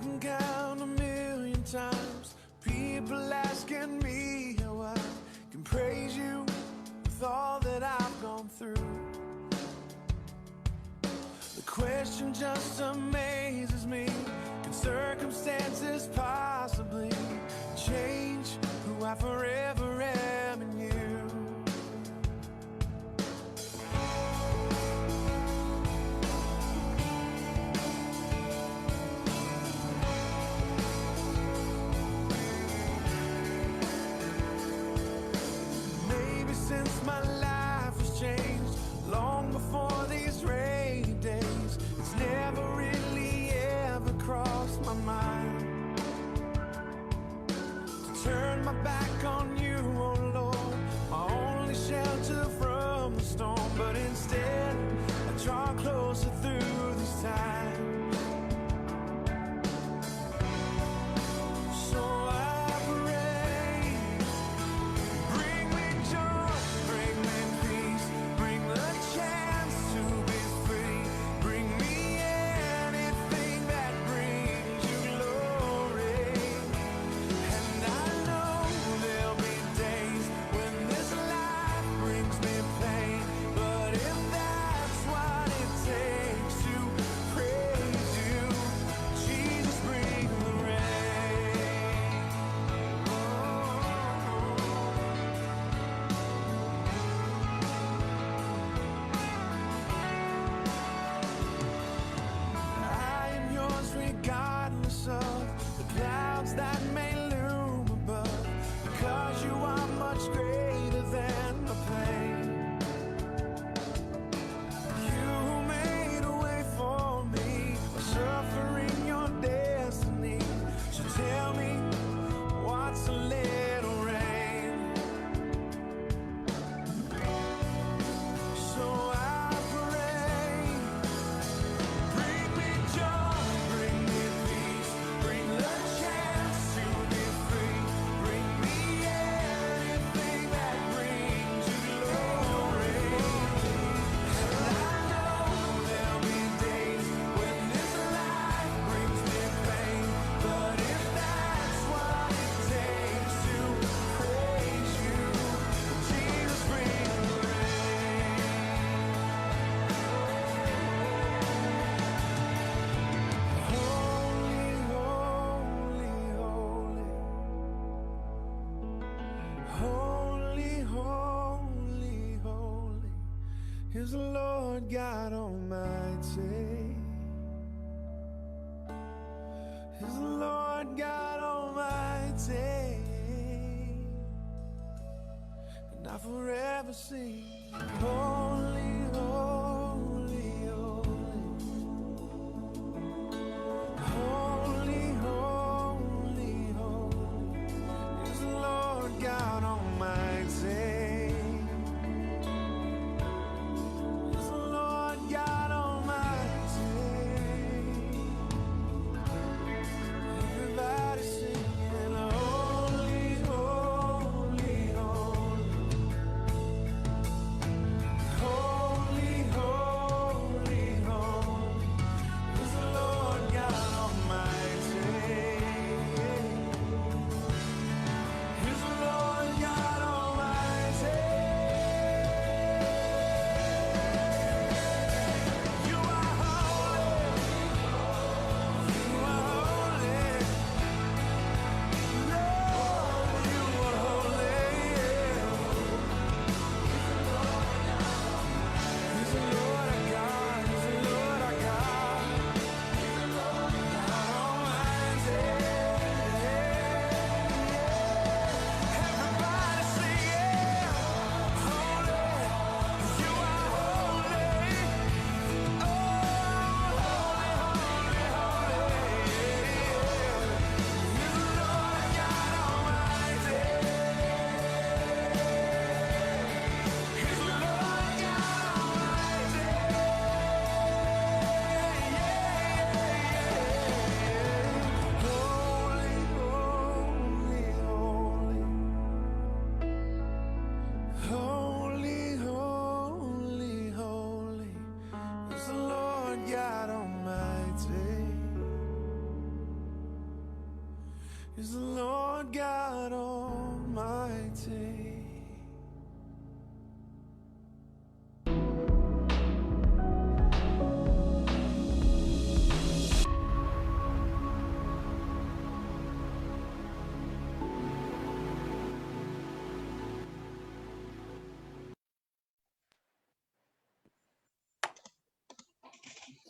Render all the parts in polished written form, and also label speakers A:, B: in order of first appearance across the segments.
A: can count 1,000,000 times people asking me how I can praise you with all that I've gone through. The question just amazes me. Can circumstances possibly change who I forever am in you? Since my life has changed, long before these rainy days, it's never really ever crossed my mind to turn my back on you, oh Lord, my only shelter from the storm. But instead, I draw closer through these times. So that may loom above, because you are much greater than the pain. You made a way for me by suffering your destiny. So tell me, what's a little rain? So I pray, bring me joy, bring me peace, bring the chance to be free. Bring me anything that brings you glory. And I know there'll be days when this life brings me pain, but if that's what it takes to praise you, Jesus, bring the rain. Holy, holy, holy. Holy, holy, holy is the Lord God Almighty. Is the Lord God Almighty. And I forever sing, holy, holy, holy. Holy, holy, holy is the Lord God Almighty. Is the Lord God Almighty. Everybody singing, holy, holy, holy.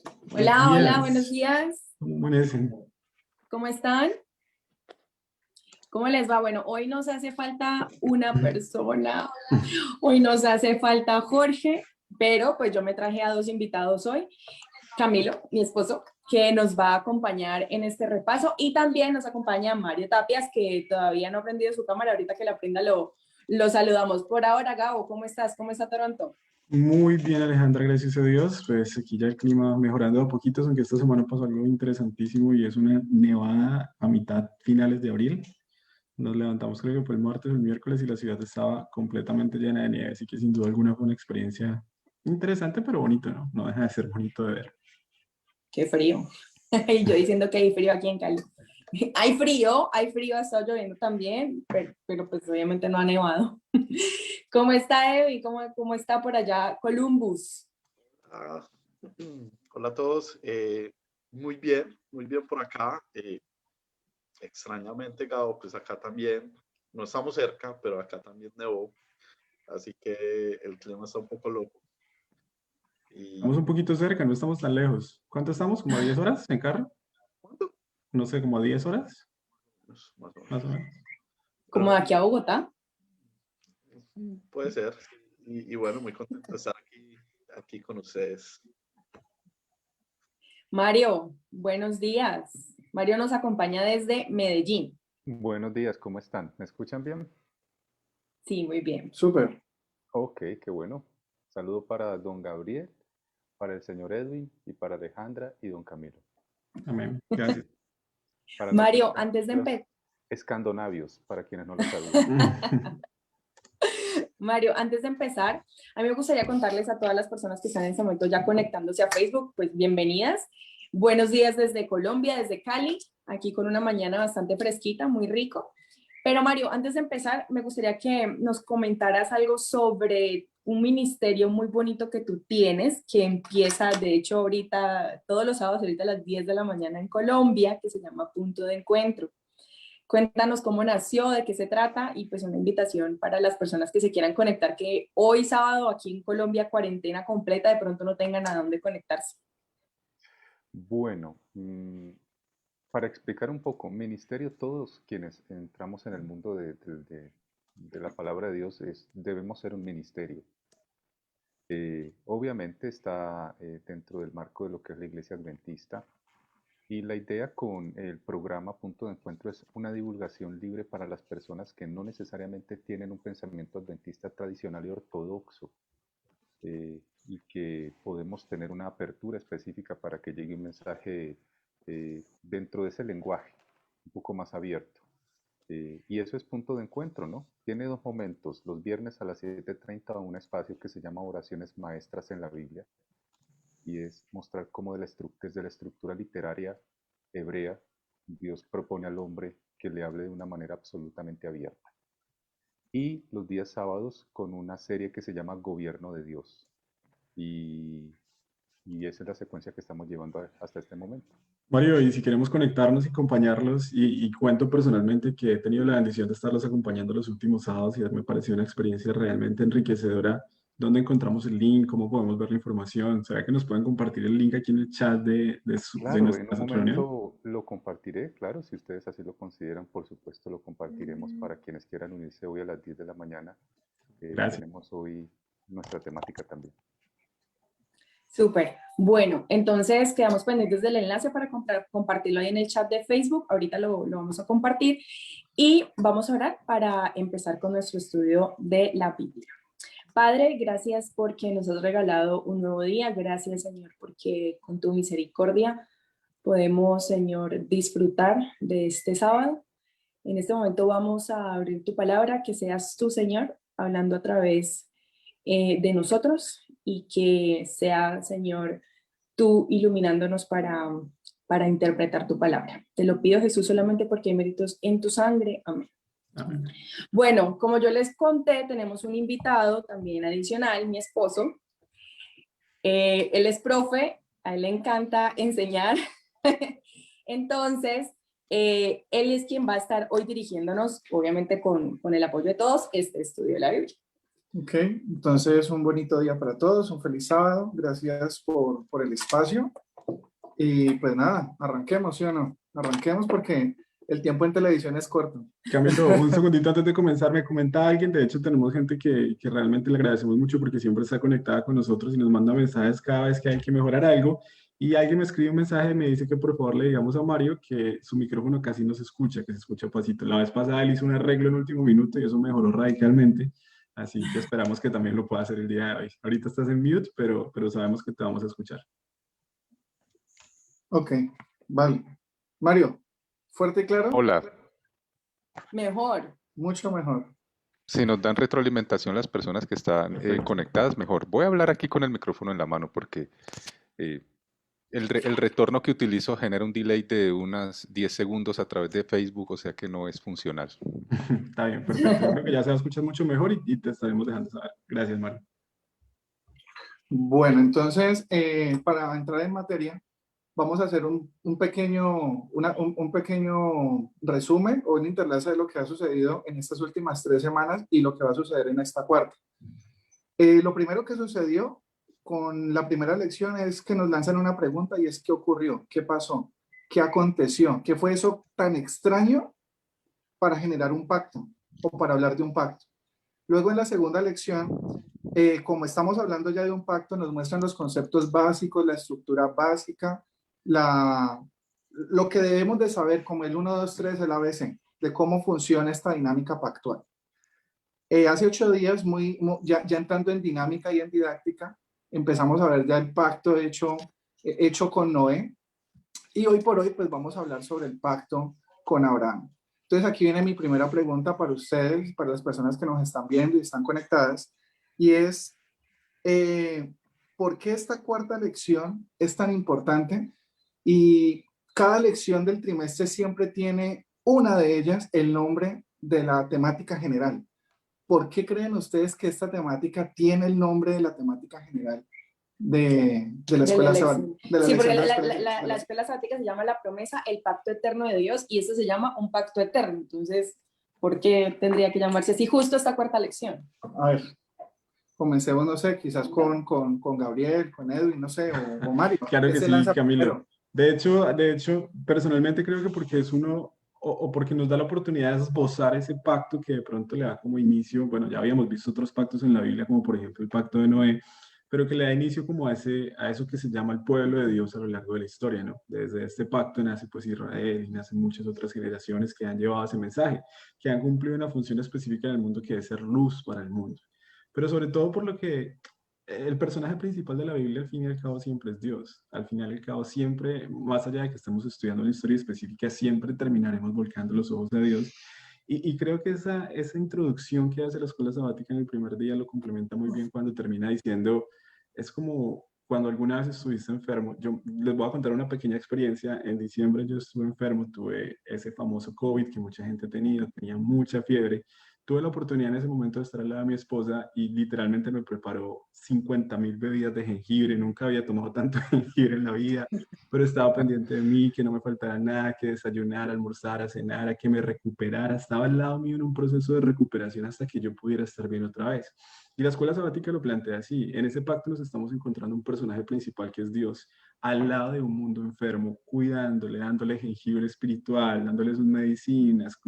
B: Buenos
C: Hola, hola, buenos
B: días.
C: días.
B: ¿Cómo amanecen?
C: ¿Cómo están? ¿Cómo les va? Bueno, hoy nos hace falta una persona, hoy nos hace falta Jorge, pero pues yo me traje a dos invitados hoy, Camilo, mi esposo, que nos va a acompañar en este repaso y también nos acompaña Mario Tapias, que todavía no ha prendido su cámara, ahorita que la prenda lo saludamos. Por ahora, Gabo, ¿cómo estás? ¿Cómo está Toronto?
B: Muy bien, Alejandra, gracias a Dios. Pues aquí ya el clima mejorando a poquitos, aunque esta semana pasó algo interesantísimo y es una nevada a mitad, finales de abril. Nos levantamos, creo que fue el martes o el miércoles, y la ciudad estaba completamente llena de nieve, así que sin duda alguna fue una experiencia interesante, pero bonito, ¿no? No deja de ser bonito de ver.
C: Qué frío. Y yo diciendo que hay frío aquí en Cali. Hay frío, ha estado lloviendo también, pero pues obviamente no ha nevado. ¿Cómo está Evi? ¿Cómo está por allá Columbus?
D: Ah, hola a todos. Muy bien por acá. Extrañamente, Gabo, pues acá también, no estamos cerca, pero acá también nevó, así que el clima está un poco loco.
B: Estamos
D: Y
B: un poquito cerca, no estamos tan lejos. ¿Cuánto estamos? ¿Como a 10 horas en carro?
D: ¿cuánto?
B: No sé, como a 10 horas,
D: Pues, más o
B: más o
D: menos.
B: menos.
C: ¿Como
D: Pero
C: de aquí a Bogotá?
D: puede ser. Y bueno, muy contento de estar aquí con ustedes.
C: Mario, buenos días. Mario nos acompaña desde Medellín.
E: Buenos días, ¿cómo están? ¿Me escuchan bien?
C: Sí, muy bien.
B: Súper.
E: Ok, qué bueno. Saludo para don Gabriel, para el señor Edwin y para Alejandra y don Camilo.
B: Amén. Gracias.
E: Para
C: Mario, antes de
E: los
C: empezar,
E: escandonavios, para quienes no lo sabían.
C: Mario, antes de empezar, a mí me gustaría contarles a todas las personas que están en este momento ya conectándose a Facebook, pues bienvenidas. Buenos días desde Colombia, desde Cali, aquí con una mañana bastante fresquita, muy rico. Pero Mario, antes de empezar, me gustaría que nos comentaras algo sobre un ministerio muy bonito que tú tienes, que empieza, de hecho, ahorita, todos los sábados, ahorita a las 10 de la mañana en Colombia, que se llama Punto de Encuentro. Cuéntanos cómo nació, de qué se trata y pues una invitación para las personas que se quieran conectar, que hoy sábado aquí en Colombia, cuarentena completa, de pronto no tengan a dónde conectarse.
E: Bueno, para explicar un poco, ministerio, todos quienes entramos en el mundo de la palabra de Dios debemos ser un ministerio. Obviamente está dentro del marco de lo que es la Iglesia Adventista. Y la idea con el programa Punto de Encuentro es una divulgación libre para las personas que no necesariamente tienen un pensamiento adventista tradicional y ortodoxo, y que podemos tener una apertura específica para que llegue un mensaje dentro de ese lenguaje, un poco más abierto. Y eso es Punto de Encuentro, ¿no? Tiene dos momentos, los viernes a las 7:30 un espacio que se llama Oraciones Maestras en la Biblia, y es mostrar cómo desde la estructura literaria hebrea, Dios propone al hombre que le hable de una manera absolutamente abierta. Y los días sábados con una serie que se llama Gobierno de Dios. Y, y esa es la secuencia que estamos llevando hasta este momento.
B: Mario, y si queremos conectarnos y acompañarlos, y cuento personalmente que he tenido la bendición de estarlos acompañando los últimos sábados y me pareció una experiencia realmente enriquecedora. ¿Dónde encontramos el link? ¿Cómo podemos ver la información? ¿Será que nos pueden compartir el link aquí en el chat de
E: Claro, en
B: nuestra
E: un
B: reunión?
E: momento lo compartiré, claro, si ustedes así lo consideran, por supuesto lo compartiremos para quienes quieran unirse hoy a las 10 de la mañana.
B: Gracias.
E: Tenemos hoy nuestra temática también.
C: Súper. Bueno, entonces quedamos pendientes del enlace para compartirlo ahí en el chat de Facebook. Ahorita lo vamos a compartir y vamos a orar para empezar con nuestro estudio de la Biblia. Padre, gracias porque nos has regalado un nuevo día. Gracias, Señor, porque con tu misericordia podemos, Señor, disfrutar de este sábado. En este momento vamos a abrir tu palabra, que seas tú, Señor, hablando a través de nosotros y que sea, Señor, tú iluminándonos para interpretar tu palabra. Te lo pido, Jesús, solamente porque hay méritos en tu sangre. Amén.
B: Amén.
C: Bueno, como yo les conté, tenemos un invitado también adicional, mi esposo. Él es profe, a él le encanta enseñar. Entonces, él es quien va a estar hoy dirigiéndonos, obviamente con el apoyo de todos, este estudio de la Biblia.
F: Ok, entonces un bonito día para todos, un feliz sábado. Gracias por el espacio. Y pues nada, arranquemos, ¿sí o no? Arranquemos porque el tiempo en televisión es corto.
B: Camilo, un segundito antes de comenzar, me comentaba alguien, de hecho tenemos gente que realmente le agradecemos mucho porque siempre está conectada con nosotros y nos manda mensajes cada vez que hay que mejorar algo. Y alguien me escribe un mensaje y me dice que por favor le digamos a Mario que su micrófono casi no se escucha, que se escucha pasito. La vez pasada él hizo un arreglo en último minuto y eso mejoró radicalmente. Así que esperamos que también lo pueda hacer el día de hoy. Ahorita estás en mute, pero sabemos que te vamos a escuchar.
F: Ok, vale. Mario, fuerte y claro,
E: Hola,
C: Mejor.
F: mucho mejor.
E: si nos dan retroalimentación las personas que están
B: Perfecto.
E: conectadas, mejor. Voy a hablar aquí con el micrófono en la mano porque eh, el retorno que utilizo genera un delay de unas 10 segundos a través de Facebook, o sea que no es funcional.
B: Está bien, perfecto. Yo creo que ya se va a escuchar mucho mejor y te estaremos dejando saber. Gracias, Mario.
F: Bueno, entonces, para entrar en materia, vamos a hacer un pequeño, un pequeño resumen o un interlace de lo que ha sucedido en estas últimas 3 semanas y lo que va a suceder en esta cuarta. Lo primero que sucedió con la primera lección es que nos lanzan una pregunta y es ¿qué ocurrió? ¿Qué pasó? ¿Qué aconteció? ¿Qué fue eso tan extraño para generar un pacto o para hablar de un pacto? Luego en la segunda lección, como estamos hablando ya de un pacto, nos muestran los conceptos básicos, la estructura básica, lo que debemos de saber como el 1, 2, 3, el ABC, de cómo funciona esta dinámica pactual. Hace 8 días, ya entrando en dinámica y en didáctica, empezamos a ver ya el pacto hecho con Noé. Y hoy por hoy, pues vamos a hablar sobre el pacto con Abraham. Entonces aquí viene mi primera pregunta para ustedes, para las personas que nos están viendo y están conectadas, y es, ¿por qué esta cuarta lección es tan importante? Y cada lección del trimestre siempre tiene una de ellas el nombre de la temática general. ¿Por qué creen ustedes que esta temática tiene el nombre de la temática general de la escuela
C: lección.
F: de la
C: Sí, porque
F: lección de
C: la escuela sabática se llama La Promesa, el Pacto Eterno de Dios, y este se llama Un Pacto Eterno. Entonces, ¿por qué tendría que llamarse así justo esta cuarta lección?
F: A ver, comencemos, no sé, quizás con Gabriel, con Edwin, no sé, o Mario.
B: Claro
F: ¿Qué
B: que
F: se
B: sí,
F: lanza
B: Camilo.
F: primero?
B: De hecho, personalmente creo que porque es uno, o porque nos da la oportunidad de esbozar ese pacto que de pronto le da como inicio, bueno, ya habíamos visto otros pactos en la Biblia, como por ejemplo el pacto de Noé, pero que le da inicio como a eso que se llama el pueblo de Dios a lo largo de la historia, ¿no? Desde este pacto nace pues Israel y nacen muchas otras generaciones que han llevado ese mensaje, que han cumplido una función específica en el mundo que es ser luz para el mundo. Pero sobre todo por lo que el personaje principal de la Biblia al fin y al cabo siempre es Dios. Al final y al cabo siempre, más allá de que estemos estudiando una historia específica, siempre terminaremos volcando los ojos a Dios. Y creo que esa introducción que hace la escuela sabática en el primer día lo complementa muy bien cuando termina diciendo, es como cuando alguna vez estuviste enfermo. Yo les voy a contar una pequeña experiencia. En diciembre yo estuve enfermo, tuve ese famoso COVID que mucha gente ha tenido, tenía mucha fiebre. Tuve la oportunidad en ese momento de estar al lado de mi esposa y literalmente me preparó 50.000 bebidas de jengibre. Nunca había tomado tanto jengibre en la vida, pero estaba pendiente de mí, que no me faltara nada, que desayunara, almorzara, cenara, que me recuperara. Estaba al lado mío en un proceso de recuperación hasta que yo pudiera estar bien otra vez. Y la escuela sabática lo plantea así. En ese pacto nos estamos encontrando un personaje principal que es Dios, al lado de un mundo enfermo, cuidándole, dándole jengibre espiritual, dándole sus medicinas,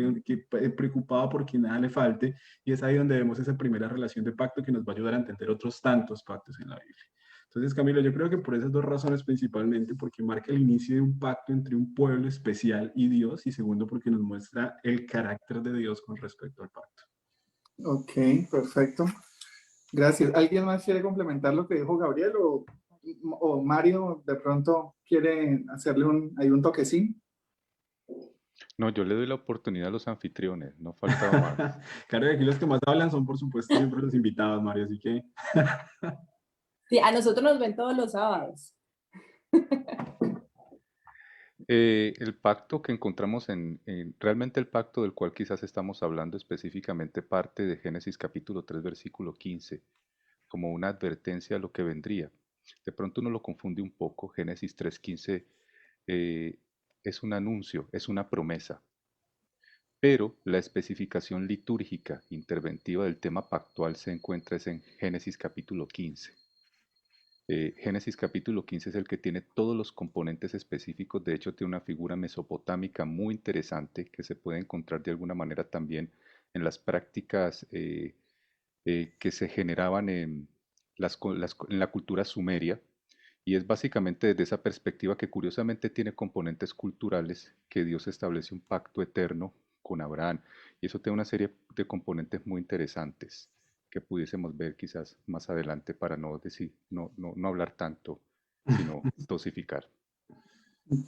B: preocupado porque nada le falte. Y es ahí donde vemos esa primera relación de pacto que nos va a ayudar a entender otros tantos pactos en la Biblia. Entonces, Camilo, yo creo que por esas dos razones principalmente, porque marca el inicio de un pacto entre un pueblo especial y Dios, y segundo, porque nos muestra el carácter de Dios con respecto al pacto.
F: Ok, perfecto. Gracias. ¿Alguien más quiere complementar lo que dijo Gabriel o Mario de pronto quiere hacerle un toquecín?
E: No, yo le doy la oportunidad a los anfitriones, no faltaba más.
B: Claro que aquí los que más hablan son, por supuesto, siempre los invitados, Mario, así que
C: Sí, a nosotros nos ven todos los sábados.
E: El pacto que encontramos realmente el pacto del cual quizás estamos hablando específicamente parte de Génesis capítulo 3 versículo 15, como una advertencia a lo que vendría. De pronto uno lo confunde un poco. Génesis 3:15 es un anuncio, es una promesa, pero la especificación litúrgica interventiva del tema pactual se encuentra en Génesis capítulo 15. Génesis capítulo 15 es el que tiene todos los componentes específicos. De hecho, tiene una figura mesopotámica muy interesante que se puede encontrar de alguna manera también en las prácticas que se generaban en, en la cultura sumeria. Y es básicamente desde esa perspectiva que curiosamente tiene componentes culturales, que Dios establece un pacto eterno con Abraham. Y eso tiene una serie de componentes muy interesantes que pudiésemos ver quizás más adelante para no decir, no hablar tanto, sino dosificar.
F: Ok.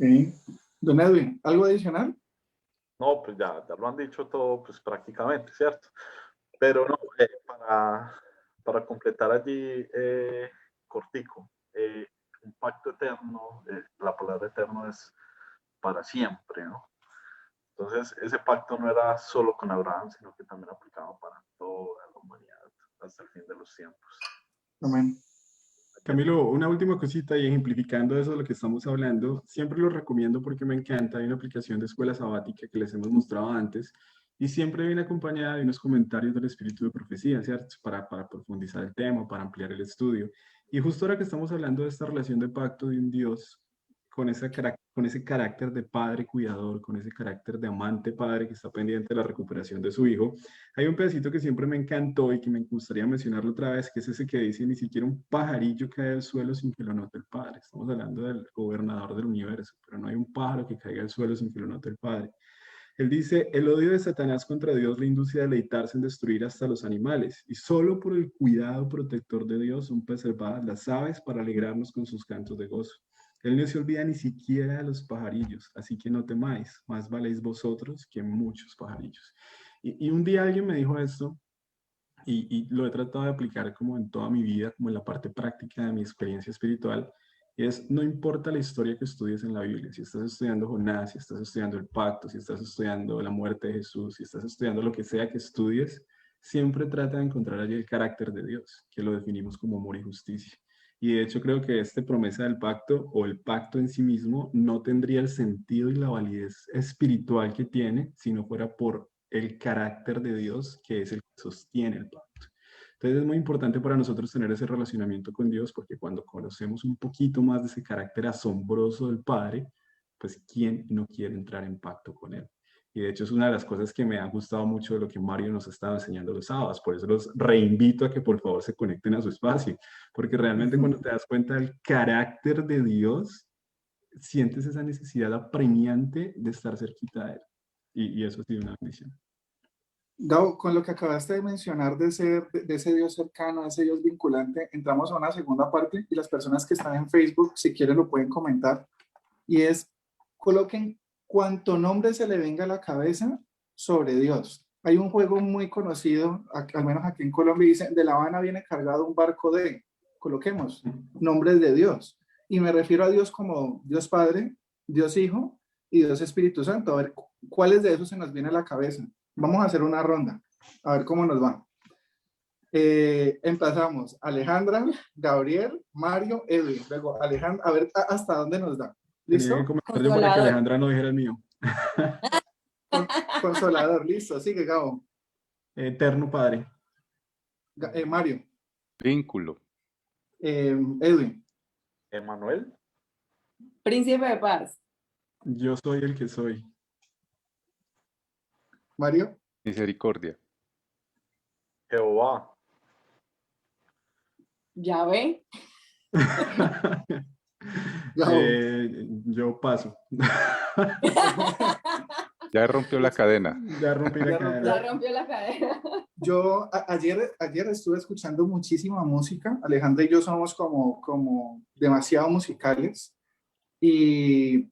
F: Don Edwin, ¿algo adicional?
D: No, pues ya lo han dicho todo, pues prácticamente, ¿cierto? Pero no, para completar allí, cortico, un pacto eterno, la palabra eterno es para siempre, ¿no? Entonces, ese pacto no era solo con Abraham, sino que también aplicaba para toda la humanidad hasta el fin de los tiempos.
F: Amén.
B: Camilo, una última cosita y ejemplificando eso de lo que estamos hablando, siempre lo recomiendo porque me encanta. Hay una aplicación de escuela sabática que les hemos mostrado antes y siempre viene acompañada de unos comentarios del espíritu de profecía, ¿cierto? Para profundizar el tema, para ampliar el estudio. Y justo ahora que estamos hablando de esta relación de pacto de un Dios con ese carácter de padre cuidador, con ese carácter de amante padre que está pendiente de la recuperación de su hijo, hay un pedacito que siempre me encantó y que me gustaría mencionarlo otra vez, que es ese que dice, ni siquiera un pajarillo cae al suelo sin que lo note el Padre. Estamos hablando del gobernador del universo, pero no hay un pájaro que caiga al suelo sin que lo note el Padre. Él dice, el odio de Satanás contra Dios le induce a deleitarse en destruir hasta los animales, y solo por el cuidado protector de Dios son preservadas las aves para alegrarnos con sus cantos de gozo. Él no se olvida ni siquiera de los pajarillos, así que no temáis, más valéis vosotros que muchos pajarillos. Y un día alguien me dijo esto, y lo he tratado de aplicar como en toda mi vida, como en la parte práctica de mi experiencia espiritual, y es, no importa la historia que estudies en la Biblia, si estás estudiando Jonás, si estás estudiando el pacto, si estás estudiando la muerte de Jesús, si estás estudiando lo que sea que estudies, siempre trata de encontrar allí el carácter de Dios, que lo definimos como amor y justicia. Y de hecho creo que esta promesa del pacto o el pacto en sí mismo no tendría el sentido y la validez espiritual que tiene si no fuera por el carácter de Dios que es el que sostiene el pacto. Entonces es muy importante para nosotros tener ese relacionamiento con Dios porque cuando conocemos un poquito más de ese carácter asombroso del Padre, pues ¿quién no quiere entrar en pacto con Él? Y de hecho es una de las cosas que me ha gustado mucho de lo que Mario nos ha estado enseñando los sábados. Por eso los reinvito a que por favor se conecten a su espacio. Porque realmente cuando te das cuenta del carácter de Dios, sientes esa necesidad apremiante de estar cerquita de Él. Y eso ha sido una bendición.
F: Gabo, con lo que acabaste de mencionar de ese Dios cercano, de ese Dios vinculante, entramos a una segunda parte y las personas que están en Facebook, si quieren lo pueden comentar. Y es, coloquen cuánto nombre se le venga a la cabeza sobre Dios. Hay un juego muy conocido, al menos aquí en Colombia, dice, de La Habana viene cargado un barco de, coloquemos, nombres de Dios. Y me refiero a Dios como Dios Padre, Dios Hijo y Dios Espíritu Santo. A ver, ¿cuáles de esos se nos viene a la cabeza? Vamos a hacer una ronda, a ver cómo nos va. Empezamos, Alejandra, Gabriel, Mario, Edwin. Luego, Alejandra, a ver hasta dónde nos da. ¿Listo?
B: Tenía que comentar yo para que Alejandra no dijera el mío.
F: Consolador, listo. Sigue, Gabo.
B: Eterno Padre.
F: Mario.
E: Vínculo.
F: Edwin.
D: Emanuel.
C: Príncipe de paz.
B: Yo soy el que soy.
F: Mario.
E: Misericordia.
D: Jehová.
C: Yahvé.
B: Yo paso.
E: Ya rompió la cadena.
B: Ya rompí la cadena.
C: Ya rompió la cadena.
F: Yo ayer estuve escuchando muchísima música. Alejandra y yo somos como demasiado musicales. Y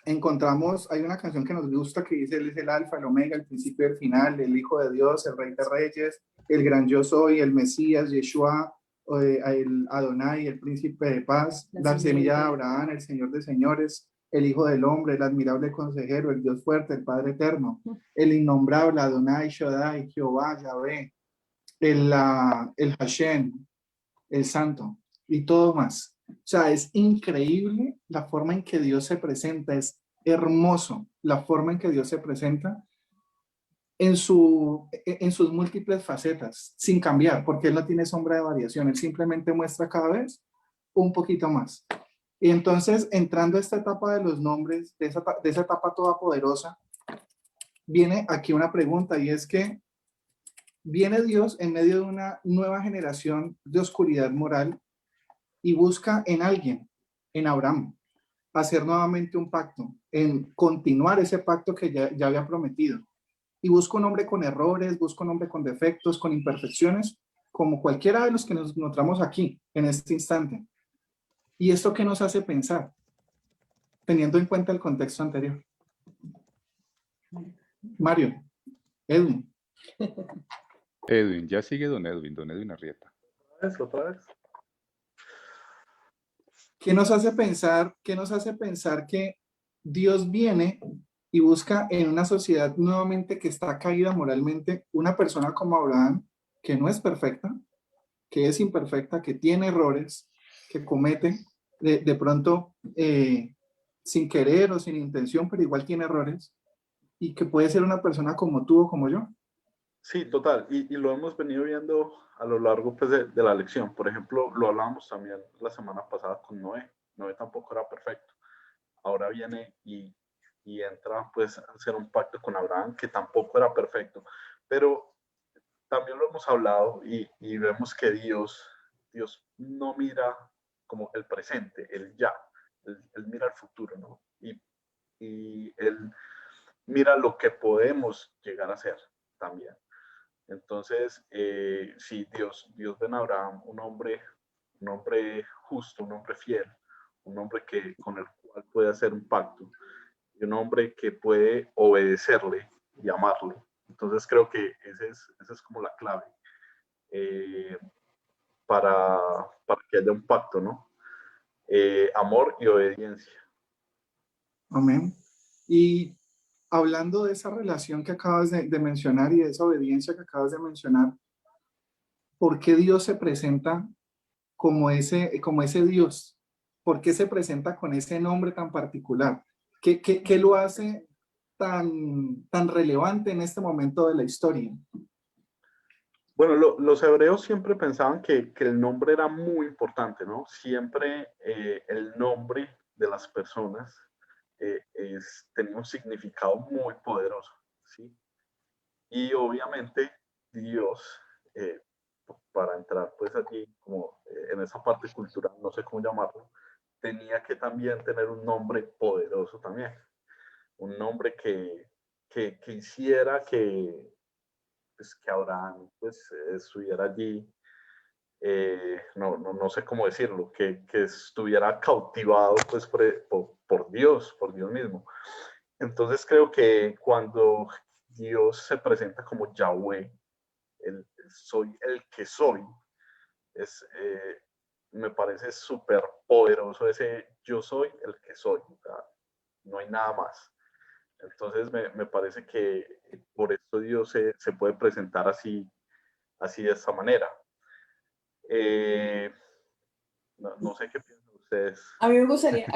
F: encontramos, hay una canción que nos gusta que dice, él es el alfa, el omega, el principio y el final, el hijo de Dios, el rey de reyes, el gran yo soy, el Mesías, Yeshua, el Adonai, el príncipe de paz, la semilla de Abraham, el señor de señores, el hijo del hombre, el admirable consejero, el Dios fuerte, el Padre eterno, el innombrable Adonai, Shaddai, Jehová, Yahvé, el Hashem, el santo y todo más. O sea, es increíble la forma en que Dios se presenta, es hermoso la forma en que Dios se presenta en sus múltiples facetas, sin cambiar, porque Él no tiene sombra de variación, Él simplemente muestra cada vez un poquito más. Y entonces, entrando a esta etapa de los nombres, de esa etapa todopoderosa, viene aquí una pregunta, y es que viene Dios en medio de una nueva generación de oscuridad moral y busca en alguien, en Abraham, hacer nuevamente un pacto, en continuar ese pacto que ya había prometido. Y busca un hombre con errores, busca un hombre con defectos, con imperfecciones, como cualquiera de los que nos encontramos aquí, en este instante. ¿Y esto qué nos hace pensar? Teniendo en cuenta el contexto anterior. Mario, Edwin.
E: Edwin, ya sigue don Edwin Arrieta.
D: Otra vez.
F: ¿Qué nos hace pensar que Dios viene y busca en una sociedad nuevamente que está caída moralmente una persona como Abraham, que no es perfecta, que es imperfecta, que tiene errores, que comete de pronto sin querer o sin intención, pero igual tiene errores, y que puede ser una persona como tú o como yo?
D: Sí, total. Y lo hemos venido viendo a lo largo pues, de la lección. Por ejemplo, lo hablábamos también la semana pasada con Noé. Noé tampoco era perfecto. Ahora viene y entra pues a hacer un pacto con Abraham, que tampoco era perfecto. Pero también lo hemos hablado y vemos que Dios no mira como el presente, el ya. Él mira el futuro, ¿no? Y él mira lo que podemos llegar a ser también. Entonces, sí, Dios ve en Abraham un hombre justo, un hombre fiel, un hombre con el cual puede hacer un pacto, y un hombre que puede obedecerle y amarle. Entonces creo que esa es como la clave para que haya un pacto, ¿no? Amor y obediencia.
F: Amén. Y hablando de esa relación que acabas de mencionar y de esa obediencia que acabas de mencionar, ¿por qué Dios se presenta como ese Dios? ¿Por qué se presenta con ese nombre tan particular? ¿Qué lo hace tan relevante en este momento de la historia?
D: Bueno, los hebreos siempre pensaban que el nombre era muy importante, ¿no? Siempre el nombre de las personas tenía un significado muy poderoso, ¿sí? Y obviamente Dios, eh, para entrar pues allí como en esa parte cultural, no sé cómo llamarlo, tenía que también tener un nombre poderoso también, un nombre que hiciera pues, que Abraham pues, estuviera allí, no sé cómo decirlo, que estuviera cautivado pues, por Dios mismo. Entonces creo que cuando Dios se presenta como Yahweh, soy el que soy, me parece súper poderoso ese yo soy el que soy, o sea, no hay nada más. Entonces me parece que por eso Dios se puede presentar así de esta manera. No sé qué piensan ustedes.
C: A mí me gustaría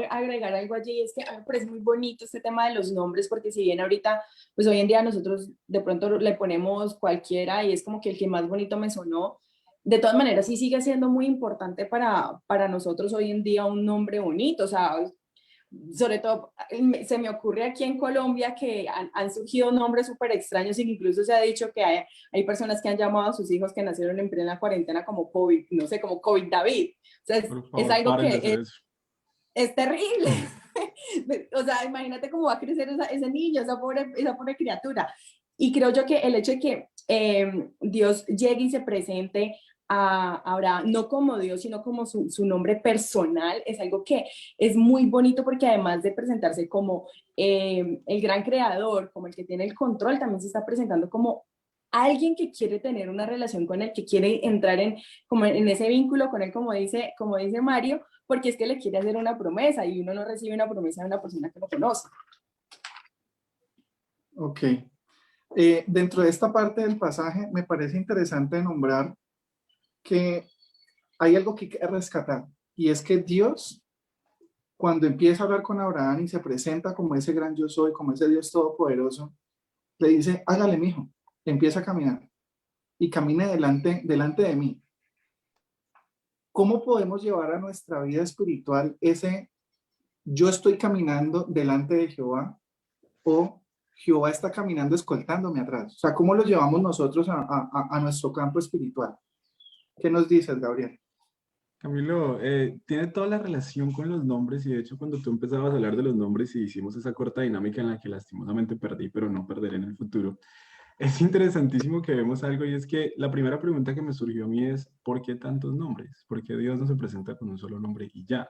C: agregar algo allí, y es que a mí me parece muy bonito este tema de los nombres, porque si bien ahorita, pues hoy en día nosotros de pronto le ponemos cualquiera y es como que el que más bonito me sonó, de todas maneras sí sigue siendo muy importante para nosotros hoy en día un nombre bonito, o sea, sobre todo se me ocurre aquí en Colombia que han surgido nombres súper extraños, e incluso se ha dicho que hay personas que han llamado a sus hijos que nacieron en plena cuarentena como COVID, no sé, como COVID David. O sea,
B: Por
C: es
B: favor,
C: algo
B: paren de hacer
C: que
B: eso.
C: es terrible. O sea, imagínate cómo va a crecer ese niño, esa pobre criatura. Y creo yo que el hecho de que Dios llegue y se presente a Abraham, no como Dios, sino como su nombre personal, es algo que es muy bonito porque además de presentarse como el gran creador, como el que tiene el control, también se está presentando como alguien que quiere tener una relación con él, que quiere entrar como en ese vínculo con él, como dice Mario, porque es que le quiere hacer una promesa y uno no recibe una promesa de una persona que no conoce.
F: Ok. Dentro de esta parte del pasaje me parece interesante nombrar que hay algo que hay que rescatar, y es que Dios, cuando empieza a hablar con Abraham y se presenta como ese gran yo soy, como ese Dios todopoderoso, le dice, hágale, mijo, empieza a caminar y camine delante de mí. ¿Cómo podemos llevar a nuestra vida espiritual ese yo estoy caminando delante de Jehová o Jehová está caminando escoltándome atrás? O sea, ¿cómo lo llevamos nosotros a nuestro campo espiritual? ¿Qué nos dices, Gabriel?
B: Camilo, tiene toda la relación con los nombres y de hecho cuando tú empezabas a hablar de los nombres y hicimos esa corta dinámica en la que lastimosamente perdí, pero no perderé en el futuro, es interesantísimo que vemos algo y es que la primera pregunta que me surgió a mí es, ¿por qué tantos nombres? ¿Por qué Dios no se presenta con un solo nombre y ya?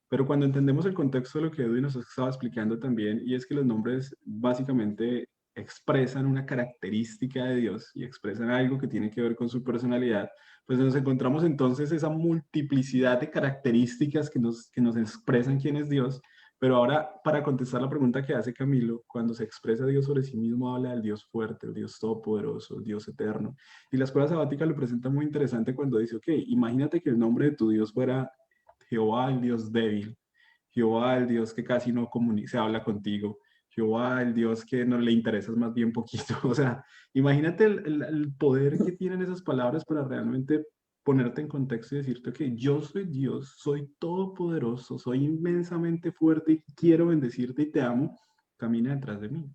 B: Pero cuando entendemos el contexto de lo que Edwin nos estaba explicando también, y es que los nombres básicamente expresan una característica de Dios y expresan algo que tiene que ver con su personalidad, pues nos encontramos entonces esa multiplicidad de características que nos expresan quién es Dios. Pero ahora, para contestar la pregunta que hace Camilo, cuando se expresa Dios sobre sí mismo, habla del Dios fuerte, el Dios todopoderoso, el Dios eterno. Y la escuela sabática lo presenta muy interesante cuando dice, ok, imagínate que el nombre de tu Dios fuera Jehová el Dios débil, Jehová el Dios que casi no se habla contigo, Jehová el Dios que no le interesas más bien poquito. O sea, imagínate el poder que tienen esas palabras para realmente ponerte en contexto y decirte que yo soy Dios, soy todopoderoso, soy inmensamente fuerte y quiero bendecirte y te amo, camina detrás de mí.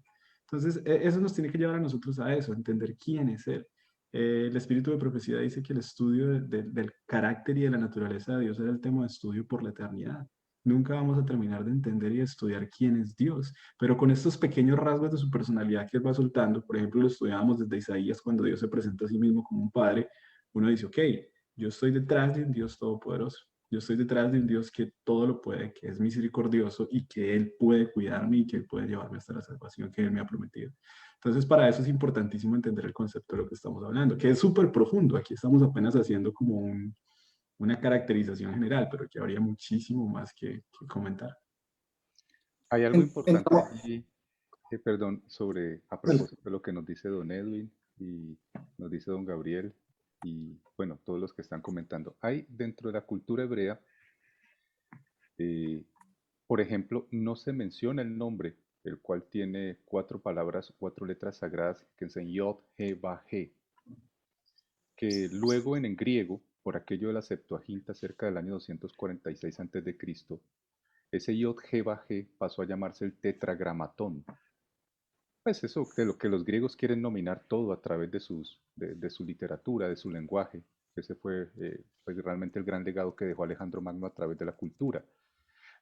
B: Entonces, eso nos tiene que llevar a nosotros a eso, a entender quién es Él. El espíritu de profecía dice que el estudio del carácter y de la naturaleza de Dios era el tema de estudio por la eternidad. Nunca vamos a terminar de entender y de estudiar quién es Dios, pero con estos pequeños rasgos de su personalidad que él va soltando, por ejemplo, lo estudiábamos desde Isaías cuando Dios se presenta a sí mismo como un padre, uno dice, ok, yo estoy detrás de un Dios todopoderoso, yo estoy detrás de un Dios que todo lo puede, que es misericordioso y que Él puede cuidarme y que Él puede llevarme hasta la salvación que Él me ha prometido. Entonces, para eso es importantísimo entender el concepto de lo que estamos hablando, que es súper profundo. Aquí estamos apenas haciendo como una caracterización general, pero que habría muchísimo más que comentar.
E: Hay algo importante
F: Entramos,
E: allí, perdón, a propósito de lo que nos dice don Edwin y nos dice don Gabriel y bueno, todos los que están comentando. Hay dentro de la cultura hebrea, eh, por ejemplo, no se menciona el nombre, el cual tiene 4 palabras, 4 letras sagradas que dicen Yod, He, Ba, He, que luego en griego, por aquello de la Septuaginta cerca del año 246 a.C., ese Yod, He, Ba, He pasó a llamarse el tetragramatón. Pues eso, de lo que los griegos quieren nominar todo a través de su literatura, de su lenguaje. Ese fue pues realmente el gran legado que dejó Alejandro Magno a través de la cultura.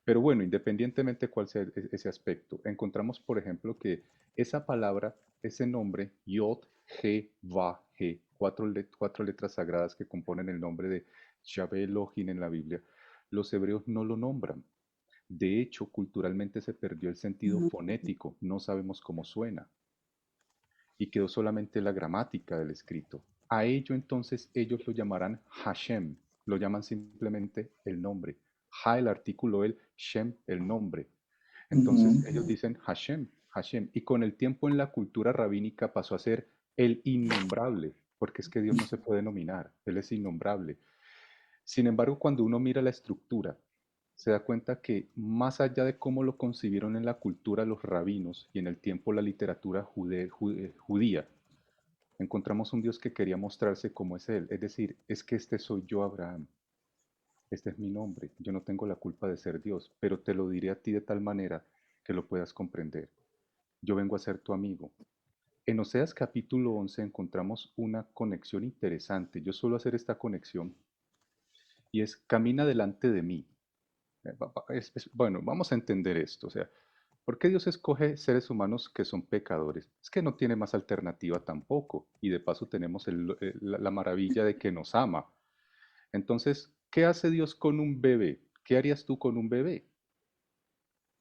E: Pero bueno, independientemente de cuál sea ese aspecto, encontramos, por ejemplo, que esa palabra, ese nombre, Yod, He, Va, He, 4 letras sagradas que componen el nombre de Yahvé Elohim en la Biblia, los hebreos no lo nombran. De hecho, culturalmente se perdió el sentido fonético, no sabemos cómo suena, y quedó solamente la gramática del escrito. A ello entonces ellos lo llamarán Hashem, lo llaman simplemente el nombre. Ha el artículo, el Shem el nombre. Entonces ellos dicen Hashem, Hashem, y con el tiempo en la cultura rabínica pasó a ser el innombrable, porque es que Dios no se puede nominar, Él es innombrable. Sin embargo, cuando uno mira la estructura, se da cuenta que más allá de cómo lo concibieron en la cultura los rabinos y en el tiempo la literatura judía, encontramos un Dios que quería mostrarse como es Él. Es decir, es que este soy yo, Abraham. Este es mi nombre. Yo no tengo la culpa de ser Dios, pero te lo diré a ti de tal manera que lo puedas comprender. Yo vengo a ser tu amigo. En Oseas capítulo 11 encontramos una conexión interesante. Yo suelo hacer esta conexión y es camina delante de mí. Bueno, vamos a entender esto. O sea, ¿por qué Dios escoge seres humanos que son pecadores? Es que no tiene más alternativa tampoco. Y de paso tenemos la maravilla de que nos ama. Entonces, ¿qué hace Dios con un bebé? ¿Qué harías tú con un bebé?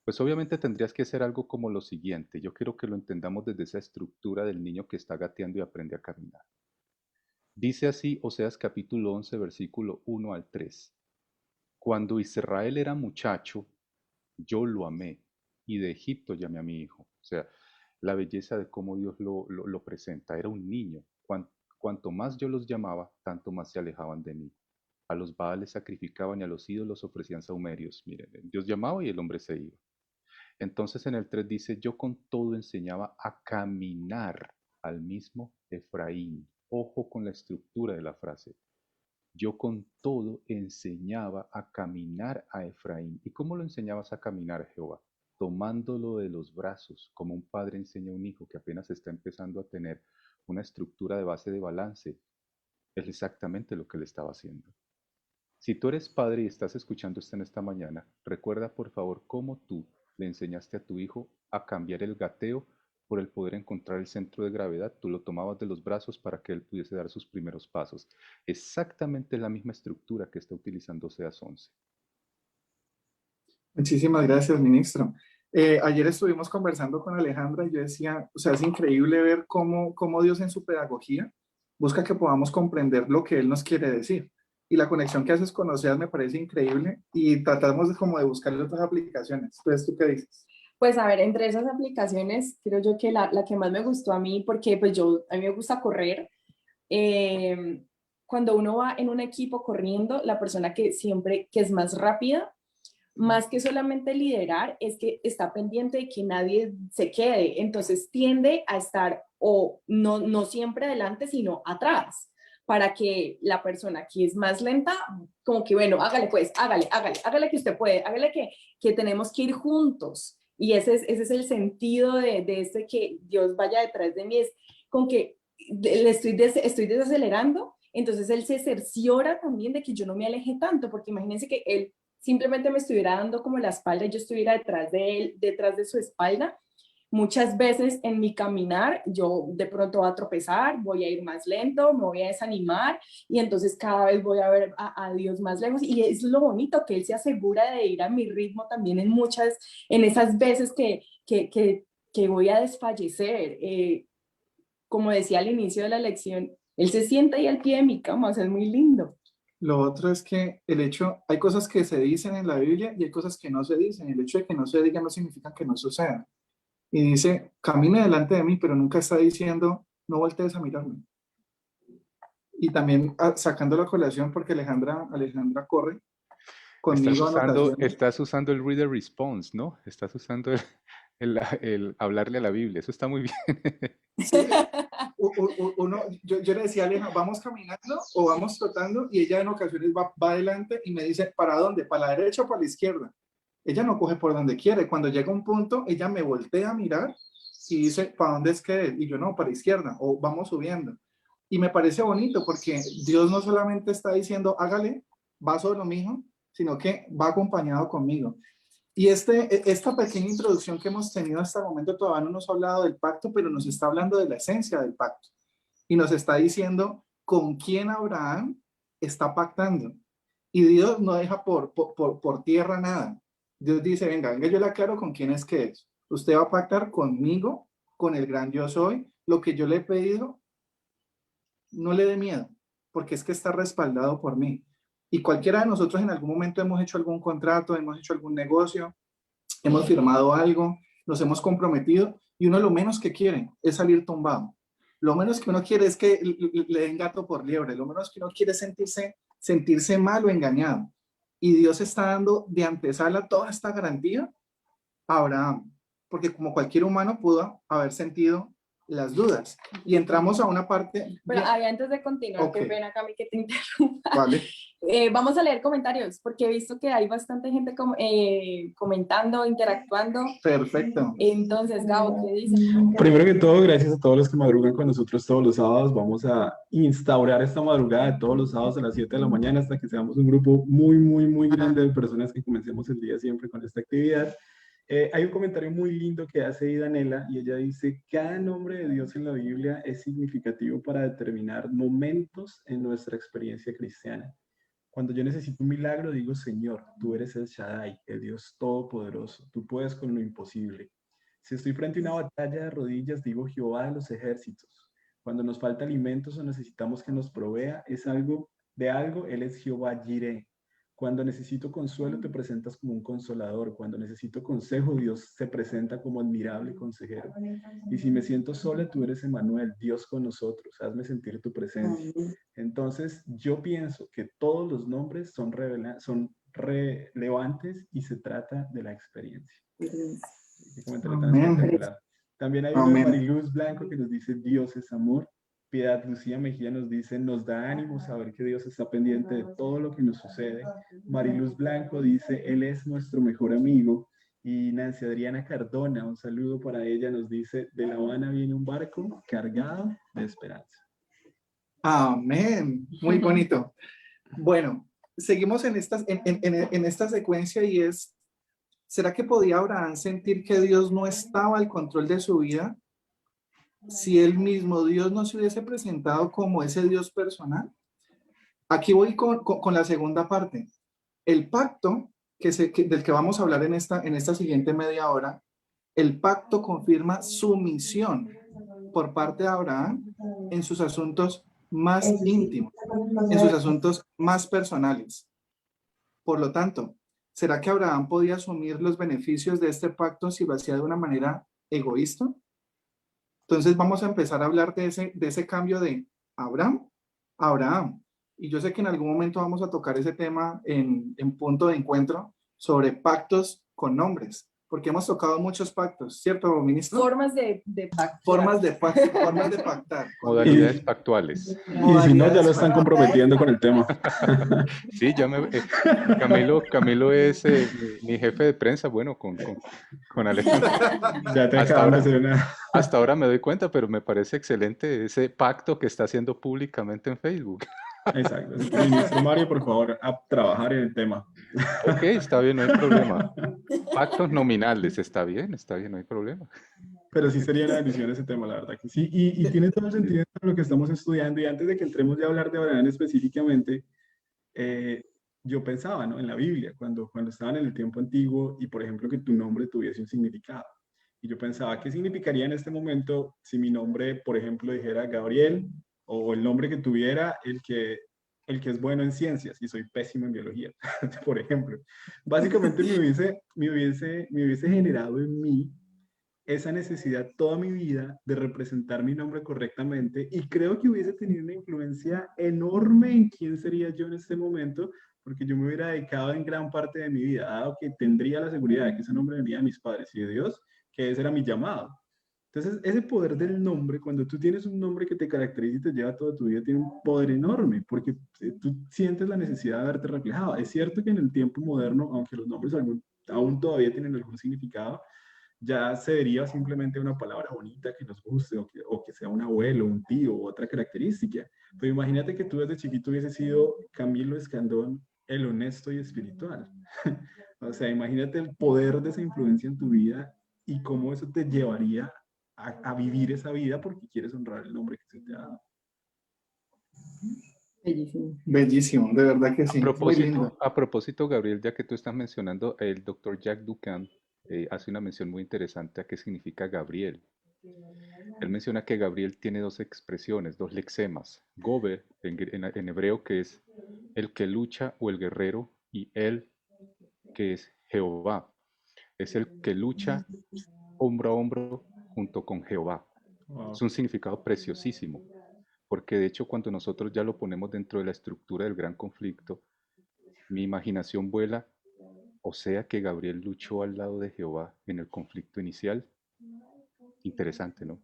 E: Pues obviamente tendrías que hacer algo como lo siguiente. Yo quiero que lo entendamos desde esa estructura del niño que está gateando y aprende a caminar. Dice así Oseas capítulo 11, versículo 1 al 3. Cuando Israel era muchacho, yo lo amé y de Egipto llamé a mi hijo. O sea, la belleza de cómo Dios lo presenta. Era un niño. Cuanto más yo los llamaba, tanto más se alejaban de mí. A los Baales sacrificaban y a los ídolos ofrecían sahumerios. Miren, Dios llamaba y el hombre se iba. Entonces en el 3 dice, yo con todo enseñaba a caminar al mismo Efraín. Ojo con la estructura de la frase. Yo con todo enseñaba a caminar a Efraín. ¿Y cómo lo enseñabas a caminar, Jehová? Tomándolo de los brazos, como un padre enseña a un hijo que apenas está empezando a tener una estructura de base de balance. Es exactamente lo que él estaba haciendo. Si tú eres padre y estás escuchando esto en esta mañana, recuerda por favor cómo tú le enseñaste a tu hijo a cambiar el gateo por el poder encontrar el centro de gravedad. Tú lo tomabas de los brazos para que él pudiese dar sus primeros pasos. Exactamente la misma estructura que está utilizando Oseas 11.
F: Muchísimas gracias, ministro. Ayer estuvimos conversando con Alejandra y yo decía, o sea, es increíble ver cómo Dios en su pedagogía busca que podamos comprender lo que Él nos quiere decir. Y la conexión que haces con Oseas me parece increíble y tratamos como de buscarle otras aplicaciones. Entonces, ¿tú qué dices?
C: Pues a ver, entre esas aplicaciones, creo yo que la que más me gustó a mí, porque pues a mí me gusta correr, cuando uno va en un equipo corriendo, la persona que es más rápida, más que solamente liderar, es que está pendiente de que nadie se quede, entonces tiende a estar o no siempre adelante, sino atrás, para que la persona que es más lenta, como que bueno, hágale pues, hágale que usted puede, hágale que tenemos que ir juntos. Y ese es el sentido de este que Dios vaya detrás de mí, es con que estoy desacelerando, entonces Él se cerciora también de que yo no me aleje tanto, porque imagínense que Él simplemente me estuviera dando como la espalda y yo estuviera detrás de él, detrás de su espalda. Muchas veces en mi caminar yo de pronto voy a tropezar, voy a ir más lento, me voy a desanimar y entonces cada vez voy a ver a Dios más lejos y es lo bonito que Él se asegura de ir a mi ritmo también en esas veces que voy a desfallecer. Como decía al inicio de la lección, Él se sienta ahí al pie de mi cama, o sea, es muy lindo.
F: Lo otro es que hay cosas que se dicen en la Biblia y hay cosas que no se dicen. El hecho de que no se digan no significa que no sucedan. Y dice, camine delante de mí, pero nunca está diciendo, no voltees a mirarme. Y también sacando la colación, porque Alejandra corre conmigo anotaciones.
E: Estás usando el reader response, ¿no? Estás usando el hablarle a la Biblia. Eso está muy bien.
F: Sí, yo le decía a Aleja, vamos caminando o vamos trotando, y ella en ocasiones va adelante y me dice, ¿para dónde? ¿Para la derecha o para la izquierda? Ella no coge por donde quiere. Cuando llega un punto, ella me voltea a mirar y dice, ¿para dónde es que es? Y yo, no, para la izquierda, o vamos subiendo. Y me parece bonito porque Dios no solamente está diciendo, hágale, va sobre lo mismo, sino que va acompañado conmigo. Y esta pequeña introducción que hemos tenido hasta el momento todavía no nos ha hablado del pacto, pero nos está hablando de la esencia del pacto. Y nos está diciendo con quién Abraham está pactando. Y Dios no deja por tierra nada. Dios dice, venga, yo le aclaro con quién es que es. Usted va a pactar conmigo, con el gran yo soy. Lo que yo le he pedido, no le dé miedo, porque es que está respaldado por mí. Y cualquiera de nosotros en algún momento hemos hecho algún contrato, hemos hecho algún negocio, hemos firmado algo, nos hemos comprometido y uno lo menos que quiere es salir tumbado. Lo menos que uno quiere es que le den gato por liebre, lo menos que uno quiere es sentirse mal o engañado. Y Dios está dando de antesala toda esta garantía a Abraham, porque como cualquier humano pudo haber sentido las dudas. Y entramos a una parte...
C: Pero antes de continuar, qué pena, Cami, que te interrumpa.
F: Vale.
C: Vamos a leer comentarios, porque he visto que hay bastante gente comentando, interactuando.
F: Perfecto.
C: Entonces, Gabo, ¿qué dice?
B: Primero que todo, gracias a todos los que madrugan con nosotros todos los sábados. Vamos a instaurar esta madrugada de todos los sábados a las 7 de la mañana hasta que seamos un grupo muy grande de personas que comencemos el día siempre con esta actividad. Hay un comentario muy lindo que hace Idanela y ella dice, cada nombre de Dios en la Biblia es significativo para determinar momentos en nuestra experiencia cristiana. Cuando yo necesito un milagro, digo, Señor, tú eres el Shaddai, el Dios todopoderoso, tú puedes con lo imposible. Si estoy frente a una batalla de rodillas, digo, Jehová de los ejércitos. Cuando nos falta alimentos o necesitamos que nos provea, Él es Jehová Jireh. Cuando necesito consuelo, te presentas como un consolador. Cuando necesito consejo, Dios se presenta como admirable consejero. Y si me siento sola, tú eres Emmanuel, Dios con nosotros. Hazme sentir tu presencia. Entonces, yo pienso que todos los nombres son relevantes y se trata de la experiencia. Qué comentario tan espectacular. También hay uno de Mariluz Blanco que nos dice, Dios es amor. Piedad Lucía Mejía nos dice, nos da ánimo saber que Dios está pendiente de todo lo que nos sucede. Mariluz Blanco dice, Él es nuestro mejor amigo. Y Nancy Adriana Cardona, un saludo para ella, nos dice, de La Habana viene un barco cargado de esperanza.
F: Amén. Muy bonito. Bueno, seguimos en esta secuencia y es, ¿será que podía Abraham sentir que Dios no estaba al control de su vida si el mismo Dios no se hubiese presentado como ese Dios personal? Aquí voy con la segunda parte. El pacto del que vamos a hablar en esta siguiente media hora, el pacto confirma su misión por parte de Abraham en sus asuntos más íntimos, en sus asuntos más personales. Por lo tanto, ¿será que Abraham podía asumir los beneficios de este pacto si lo hacía de una manera egoísta? Entonces vamos a empezar a hablar de ese cambio de Abraham a Abraham. Y yo sé que en algún momento vamos a tocar ese tema en punto de encuentro sobre pactos con nombres, porque hemos tocado muchos pactos, ¿cierto, ministro?
C: Formas de pactar.
F: Formas de pactar.
E: Modalidades pactuales.
B: Y si no, ya lo están comprometiendo con el tema.
E: Sí, Camilo es mi jefe de prensa, bueno, con Alejandro.
B: Ya te
E: Hasta
B: acaban de
E: ahora.
B: hacer una...
E: Hasta ahora me doy cuenta, pero me parece excelente ese pacto que está haciendo públicamente en Facebook.
B: Exacto. Así que, ministro Mario, por favor, a trabajar en el tema.
E: Ok, está bien, no hay problema. Pactos nominales, está bien, no hay problema.
B: Pero sí sería una bendición ese tema, la verdad que sí. Y tiene todo el sentido de lo que estamos estudiando. Y antes de que entremos ya a hablar de Abraham específicamente, yo pensaba, ¿no? En la Biblia, cuando estaban en el tiempo antiguo y, por ejemplo, que tu nombre tuviese un significado. Y yo pensaba, ¿qué significaría en este momento si mi nombre, por ejemplo, dijera Gabriel o el nombre que tuviera el que es bueno en ciencias y soy pésimo en biología, por ejemplo? Básicamente me hubiese generado en mí esa necesidad toda mi vida de representar mi nombre correctamente y creo que hubiese tenido una influencia enorme en quién sería yo en este momento, porque yo me hubiera dedicado en gran parte de mi vida, dado que tendría la seguridad de que ese nombre venía de mis padres y de Dios, que ese era mi llamado. Entonces, ese poder del nombre, cuando tú tienes un nombre que te caracteriza y te lleva toda tu vida, tiene un poder enorme, porque tú sientes la necesidad de verte reflejado. Es cierto que en el tiempo moderno, aunque los nombres aún todavía tienen algún significado, ya se deriva simplemente una palabra bonita que nos guste o que sea un abuelo, un tío u otra característica. Pero imagínate que tú desde chiquito hubieses sido Camilo Escandón, el honesto y espiritual. O sea, imagínate el poder de esa influencia en tu vida y cómo eso te llevaría a vivir esa vida porque quieres honrar el nombre que se te ha dado.
C: Bellísimo.
F: Bellísimo, de verdad que sí. Muy lindo.
E: A propósito, Gabriel, ya que tú estás mencionando, el doctor Jack Ducan hace una mención muy interesante a qué significa Gabriel. Él menciona que Gabriel tiene dos expresiones, dos lexemas. Gober, en hebreo, que es el que lucha o el guerrero, y él, que es Jehová. Es el que lucha hombro a hombro junto con Jehová.
B: Wow.
E: Es un significado preciosísimo, porque de hecho cuando nosotros ya lo ponemos dentro de la estructura del gran conflicto, mi imaginación vuela, o sea que Gabriel luchó al lado de Jehová en el conflicto inicial. Interesante, ¿no?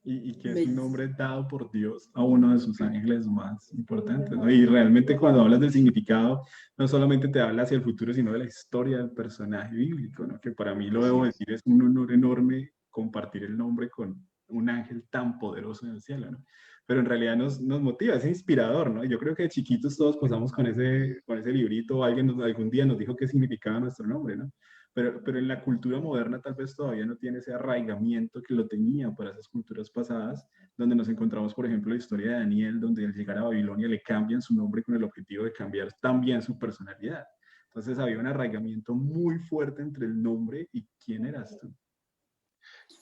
B: Y que es un nombre dado por Dios a uno de sus ángeles más importantes, ¿no? Y realmente cuando hablas del significado, no solamente te habla hacia el futuro, sino de la historia del personaje bíblico, ¿no? Que para mí lo debo decir, es un honor enorme compartir el nombre con un ángel tan poderoso en el cielo, ¿no? Pero en realidad nos motiva, es inspirador, ¿no? Yo creo que de chiquitos todos pasamos con ese librito, algún día nos dijo qué significaba nuestro nombre, ¿no? Pero en la cultura moderna tal vez todavía no tiene ese arraigamiento que lo tenía para esas culturas pasadas, donde nos encontramos, por ejemplo, la historia de Daniel, donde al llegar a Babilonia le cambian su nombre con el objetivo de cambiar también su personalidad. Entonces había un arraigamiento muy fuerte entre el nombre y quién eras tú.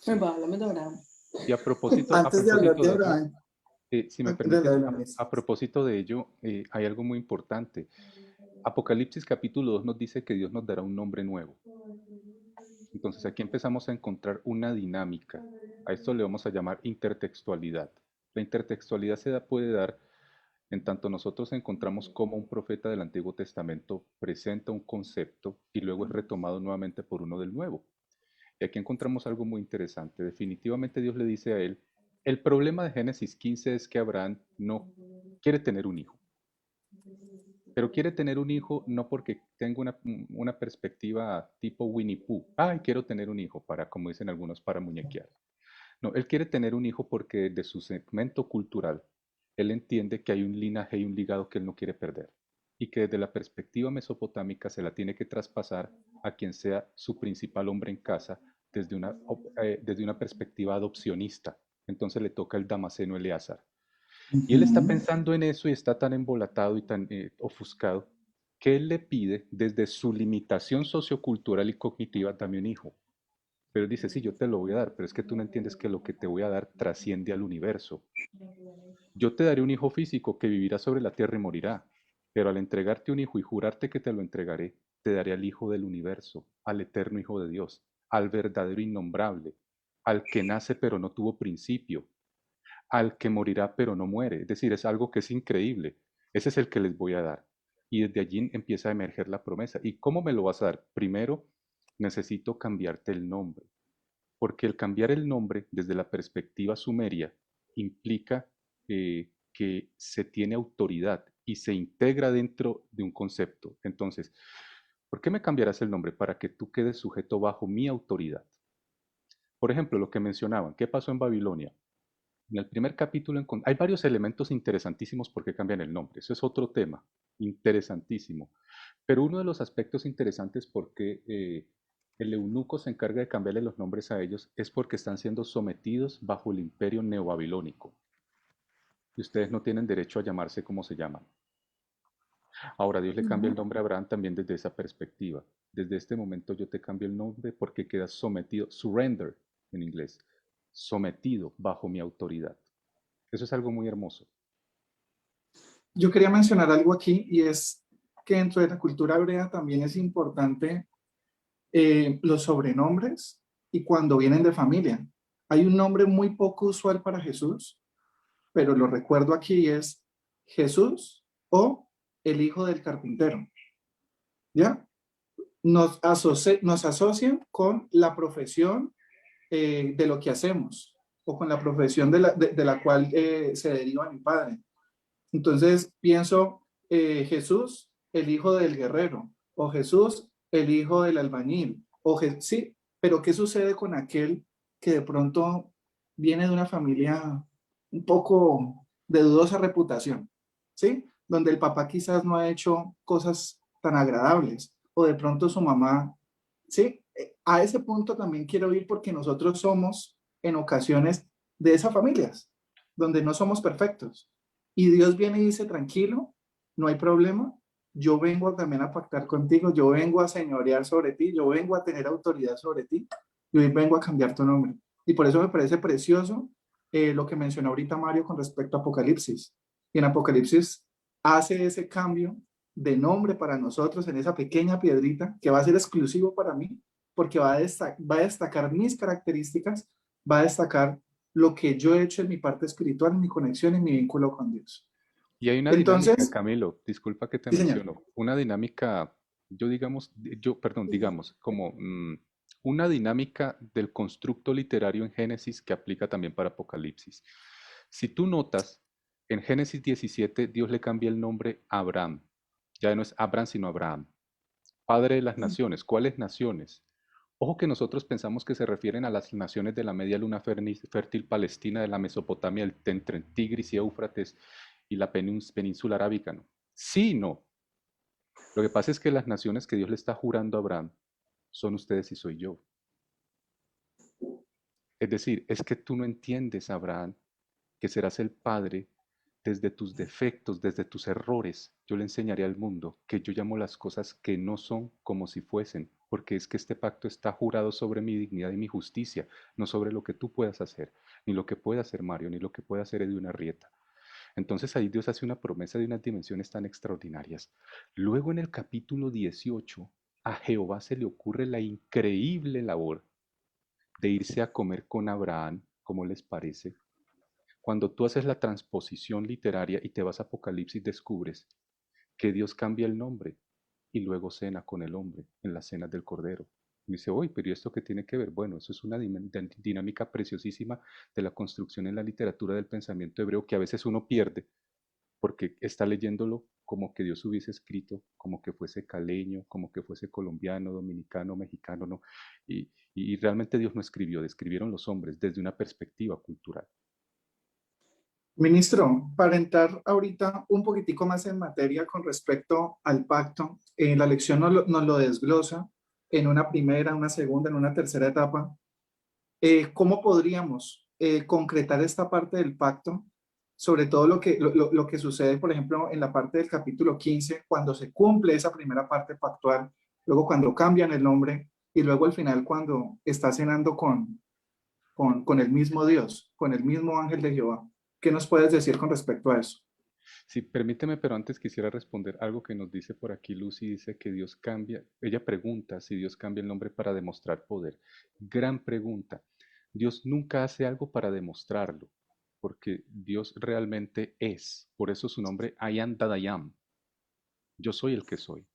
C: Háblame de Abraham.
E: Y a propósito,
F: Antes de hablar de
E: ello,
F: Abraham,
E: si me permites, a propósito de ello, hay algo muy importante. Apocalipsis capítulo 2 nos dice que Dios nos dará un nombre nuevo. Entonces aquí empezamos a encontrar una dinámica. A esto le vamos a llamar intertextualidad. La intertextualidad puede dar en tanto nosotros encontramos cómo un profeta del Antiguo Testamento presenta un concepto y luego es retomado nuevamente por uno del Nuevo. Y aquí encontramos algo muy interesante. Definitivamente Dios le dice a él, El problema de Génesis 15 es que Abraham no quiere tener un hijo, pero quiere tener un hijo no porque tenga una perspectiva tipo Winnie Pooh. Ay, quiero tener un hijo para, como dicen algunos, para muñequear. No, él quiere tener un hijo porque de su segmento cultural, él entiende que hay un linaje y un ligado que él no quiere perder y que desde la perspectiva mesopotámica se la tiene que traspasar a quien sea su principal hombre en casa desde una perspectiva adopcionista. Entonces le toca el Damaseno Eleazar. Y él está
F: Ujú.
E: pensando en eso y está tan embolatado y tan ofuscado que él le pide desde su limitación sociocultural y cognitiva dame un hijo. Pero él dice, sí, yo te lo voy a dar, pero es que tú no entiendes que lo que te voy a dar trasciende al universo. Yo te daré un hijo físico que vivirá sobre la tierra y morirá, pero al entregarte un hijo y jurarte que te lo entregaré, te daré al Hijo del universo, al eterno Hijo de Dios, al verdadero innombrable, al que nace pero no tuvo principio, al que morirá pero no muere. Es decir, es algo que es increíble. Ese es el que les voy a dar. Y desde allí empieza a emerger la promesa. ¿Y cómo me lo vas a dar? Primero, necesito cambiarte el nombre, porque el cambiar el nombre desde la perspectiva sumeria implica que se tiene autoridad y se integra dentro de un concepto. Entonces, ¿por qué me cambiarás el nombre? Para que tú quedes sujeto bajo mi autoridad. Por ejemplo, lo que mencionaban, ¿qué pasó en Babilonia? En el primer capítulo hay varios elementos interesantísimos por qué cambian el nombre. Eso es otro tema interesantísimo. Pero uno de los aspectos interesantes por qué el eunuco se encarga de cambiarle los nombres a ellos es porque están siendo sometidos bajo el imperio neobabilónico. Y ustedes no tienen derecho a llamarse como se llaman. Ahora Dios le cambia el nombre a Abraham también desde esa perspectiva. Desde este momento yo te cambio el nombre porque quedas sometido, surrender en inglés, sometido bajo mi autoridad. Eso es algo muy hermoso.
F: Yo quería mencionar algo aquí y es que dentro de la cultura hebrea también es importante los sobrenombres y cuando vienen de familia. Hay un nombre muy poco usual para Jesús, pero lo recuerdo aquí, es Jesús o el hijo del carpintero. ¿Ya? Nos asocian con la profesión de lo que hacemos o con la profesión de la cual se deriva mi padre. Entonces pienso, Jesús, el hijo del guerrero, o Jesús, el hijo del albañil, sí, pero ¿qué sucede con aquel que de pronto viene de una familia un poco de dudosa reputación? ¿Sí? Donde el papá quizás no ha hecho cosas tan agradables, o de pronto su mamá, ¿sí? A ese punto también quiero ir porque nosotros somos en ocasiones de esas familias, donde no somos perfectos. Y Dios viene y dice, tranquilo, no hay problema, yo vengo también a pactar contigo, yo vengo a señorear sobre ti, yo vengo a tener autoridad sobre ti, y hoy vengo a cambiar tu nombre. Y por eso me parece precioso lo que mencionó ahorita Mario con respecto a Apocalipsis. Y en Apocalipsis hace ese cambio de nombre para nosotros en esa pequeña piedrita que va a ser exclusivo para mí, porque va a destacar mis características, va a destacar lo que yo he hecho en mi parte espiritual, en mi conexión, en mi vínculo con Dios.
E: Y hay una dinámica,
F: Entonces,
E: Camilo, disculpa que te
F: sí, señor.
E: menciono, una dinámica, perdón, digamos, como una dinámica del constructo literario en Génesis que aplica también para Apocalipsis. Si tú notas, en Génesis 17 Dios le cambia el nombre a Abraham. Ya no es Abraham, sino Abraham. Padre de las naciones. ¿Cuáles naciones? Ojo que nosotros pensamos que se refieren a las naciones de la media luna fértil palestina de la Mesopotamia, entre Tigris y Éufrates y la península arábica, ¿no? Sí, no. Lo que pasa es que las naciones que Dios le está jurando a Abraham son ustedes y soy yo. Es decir, es que tú no entiendes, Abraham, que serás el padre desde tus defectos, desde tus errores. Yo le enseñaré al mundo que yo llamo las cosas que no son como si fuesen, porque es que este pacto está jurado sobre mi dignidad y mi justicia, no sobre lo que tú puedas hacer, ni lo que pueda hacer Mario, ni lo que pueda hacer Edwin Arrieta. Entonces ahí Dios hace una promesa de unas dimensiones tan extraordinarias. Luego en el capítulo 18, a Jehová se le ocurre la increíble labor de irse a comer con Abraham, ¿cómo les parece? Cuando tú haces la transposición literaria y te vas a Apocalipsis, descubres que Dios cambia el nombre y luego cena con el hombre en las cenas del Cordero. Y dice, uy, pero ¿y esto qué tiene que ver? Bueno, eso es una dinámica preciosísima de la construcción en la literatura del pensamiento hebreo que a veces uno pierde porque está leyéndolo como que Dios hubiese escrito, como que fuese caleño, como que fuese colombiano, dominicano, mexicano, ¿no? Y realmente Dios no escribió, describieron los hombres desde una perspectiva cultural.
F: Ministro, para entrar ahorita un poquitico más en materia con respecto al pacto, la lección nos lo desglosa en una primera, una segunda, en una tercera etapa. ¿Cómo podríamos concretar esta parte del pacto? Sobre todo lo que sucede, por ejemplo, en la parte del capítulo 15, cuando se cumple esa primera parte pactual, luego cuando cambian el nombre y luego al final cuando está cenando con el mismo Dios, con el mismo ángel de Jehová. ¿Qué nos puedes decir con respecto a eso?
E: Sí, permíteme, pero antes quisiera responder algo que nos dice por aquí Lucy, dice que Dios cambia, ella pregunta si Dios cambia el nombre para demostrar poder. Gran pregunta. Dios nunca hace algo para demostrarlo, porque Dios realmente es. Por eso su nombre, I am that I am. Yo soy el que soy.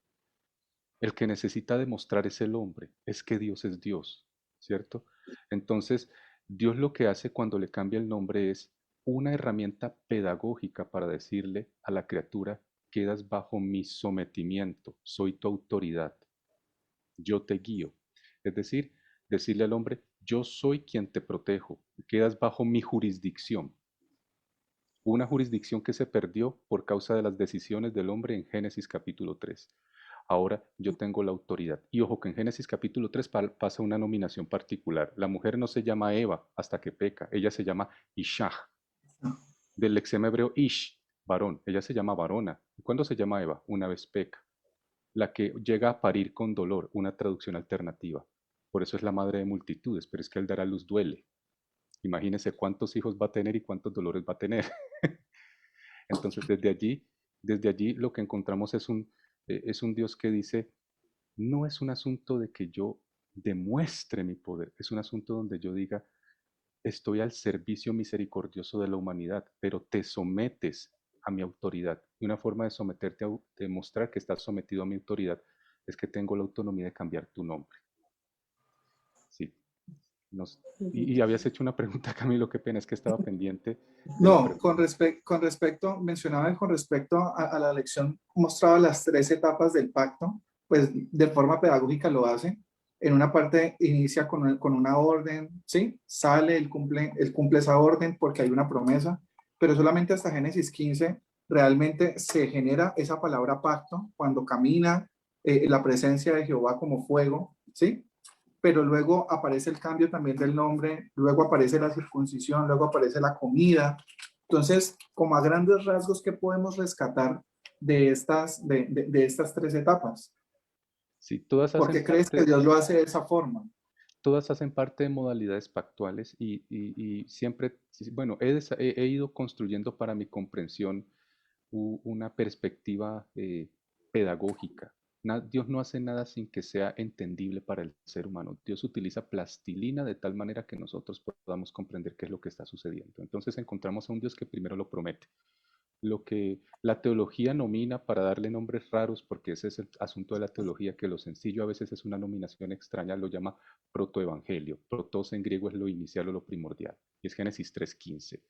E: El que necesita demostrar es el hombre, es que Dios es Dios, ¿cierto? Entonces, Dios lo que hace cuando le cambia el nombre es una herramienta pedagógica para decirle a la criatura, quedas bajo mi sometimiento, soy tu autoridad, yo te guío. Es decir, decirle al hombre, yo soy quien te protejo, quedas bajo mi jurisdicción. Una jurisdicción que se perdió por causa de las decisiones del hombre en Génesis capítulo 3. Ahora yo tengo la autoridad. Y ojo que en Génesis capítulo 3 pasa una nominación particular. La mujer no se llama Eva hasta que peca, ella se llama Ishah, del lexema hebreo Ish, varón. Ella se llama varona. ¿Y cuándo se llama Eva? Una vez peca. La que llega a parir con dolor, una traducción alternativa. Por eso es la madre de multitudes, pero es que al dar a luz duele. Imagínense cuántos hijos va a tener y cuántos dolores va a tener. Entonces, desde allí lo que encontramos es un Dios que dice, no es un asunto de que yo demuestre mi poder, es un asunto donde yo diga, estoy al servicio misericordioso de la humanidad, pero te sometes a mi autoridad. Y una forma de someterte, a demostrar que estás sometido a mi autoridad, es que tengo la autonomía de cambiar tu nombre. Sí. Y habías hecho una pregunta, Camilo, qué pena, es que estaba pendiente de la
F: No,
E: pregunta.
F: con respecto, mencionaba con respecto a la lección, mostraba las tres etapas del pacto, pues de forma pedagógica lo hace. En una parte inicia con una orden, ¿sí? Sale, él cumple esa orden porque hay una promesa, pero solamente hasta Génesis 15 realmente se genera esa palabra pacto cuando camina la presencia de Jehová como fuego, ¿sí? Pero luego aparece el cambio también del nombre, luego aparece la circuncisión, luego aparece la comida. Entonces, como a grandes rasgos, ¿qué podemos rescatar de estas tres etapas?
E: Sí,
F: ¿Por qué crees que Dios lo hace de esa forma?
E: todas hacen parte de modalidades pactuales y siempre, sí, bueno, he ido construyendo para mi comprensión una perspectiva pedagógica. Dios no hace nada sin que sea entendible para el ser humano. Dios utiliza plastilina de tal manera que nosotros podamos comprender qué es lo que está sucediendo. Entonces encontramos a un Dios que primero lo promete. Lo que la teología nomina para darle nombres raros, porque ese es el asunto de la teología, que lo sencillo a veces es una nominación extraña, lo llama protoevangelio. Protos en griego es lo inicial o lo primordial, y es Génesis 3:15.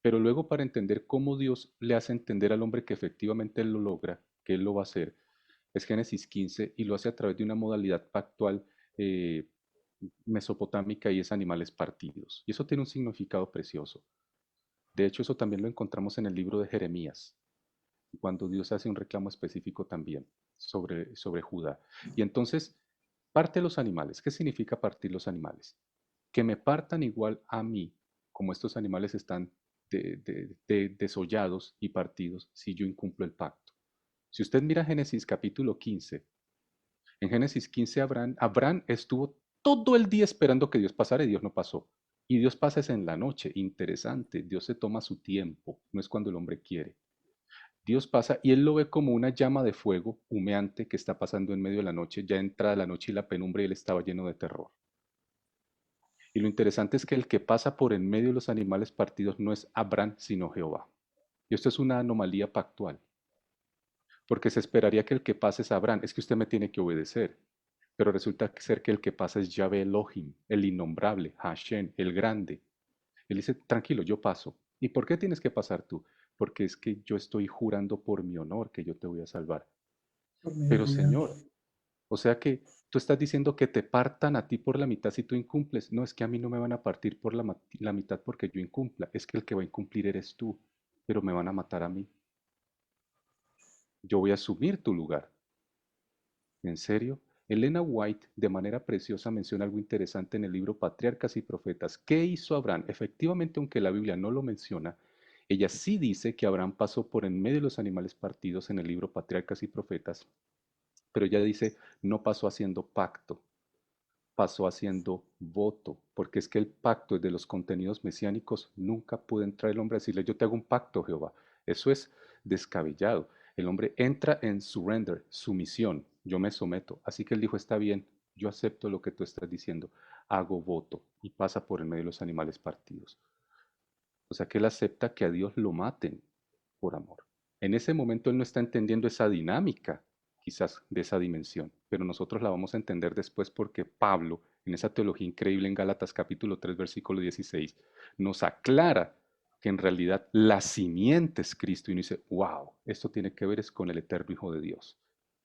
E: Pero luego para entender cómo Dios le hace entender al hombre que efectivamente él lo logra, que él lo va a hacer, es Génesis 15 y lo hace a través de una modalidad pactual mesopotámica y es animales partidos. Y eso tiene un significado precioso. De hecho, eso también lo encontramos en el libro de Jeremías, cuando Dios hace un reclamo específico también sobre Judá. Y entonces, parte los animales. ¿Qué significa partir los animales? Que me partan igual a mí, como estos animales están desollados y partidos, si yo incumplo el pacto. Si usted mira Génesis capítulo 15, en Génesis 15 Abraham estuvo todo el día esperando que Dios pasara y Dios no pasó. Y Dios pasa es en la noche, interesante, Dios se toma su tiempo, no es cuando el hombre quiere. Dios pasa y él lo ve como una llama de fuego humeante que está pasando en medio de la noche, ya entrada la noche y la penumbra y él estaba lleno de terror. Y lo interesante es que el que pasa por en medio de los animales partidos no es Abraham, sino Jehová. Y esto es una anomalía pactual, porque se esperaría que el que pase es Abraham, es que usted me tiene que obedecer. pero resulta ser que el que pasa es Yahvé Elohim, el innombrable, Hashem, el grande. Él dice, tranquilo, yo paso. ¿Y por qué tienes que pasar tú? Porque es que yo estoy jurando por mi honor que yo te voy a salvar. Pero Señor, o sea que tú estás diciendo que te partan a ti por la mitad si tú incumples. No, es que a mí no me van a partir por la mitad porque yo incumpla. Es que el que va a incumplir eres tú, pero me van a matar a mí. Yo voy a asumir tu lugar. ¿En serio? Elena White de manera preciosa menciona algo interesante en el libro Patriarcas y Profetas. ¿Qué hizo Abraham? Efectivamente, aunque la Biblia no lo menciona, ella sí dice que Abraham pasó por en medio de los animales partidos en el libro Patriarcas y Profetas, pero ella dice, no pasó haciendo pacto, pasó haciendo voto, porque es que el pacto es de los contenidos mesiánicos, nunca puede entrar el hombre a decirle, yo te hago un pacto, Jehová. Eso es descabellado. El hombre entra en surrender, sumisión, yo me someto. Así que él dijo, está bien, yo acepto lo que tú estás diciendo, hago voto, y pasa por el medio de los animales partidos. O sea que él acepta que a Dios lo maten por amor. En ese momento él no está entendiendo esa dinámica, quizás de esa dimensión, pero nosotros la vamos a entender después porque Pablo, en esa teología increíble en Gálatas capítulo 3, versículo 16, nos aclara que en realidad la simiente es Cristo y nos dice, wow, esto tiene que ver es con el eterno Hijo de Dios.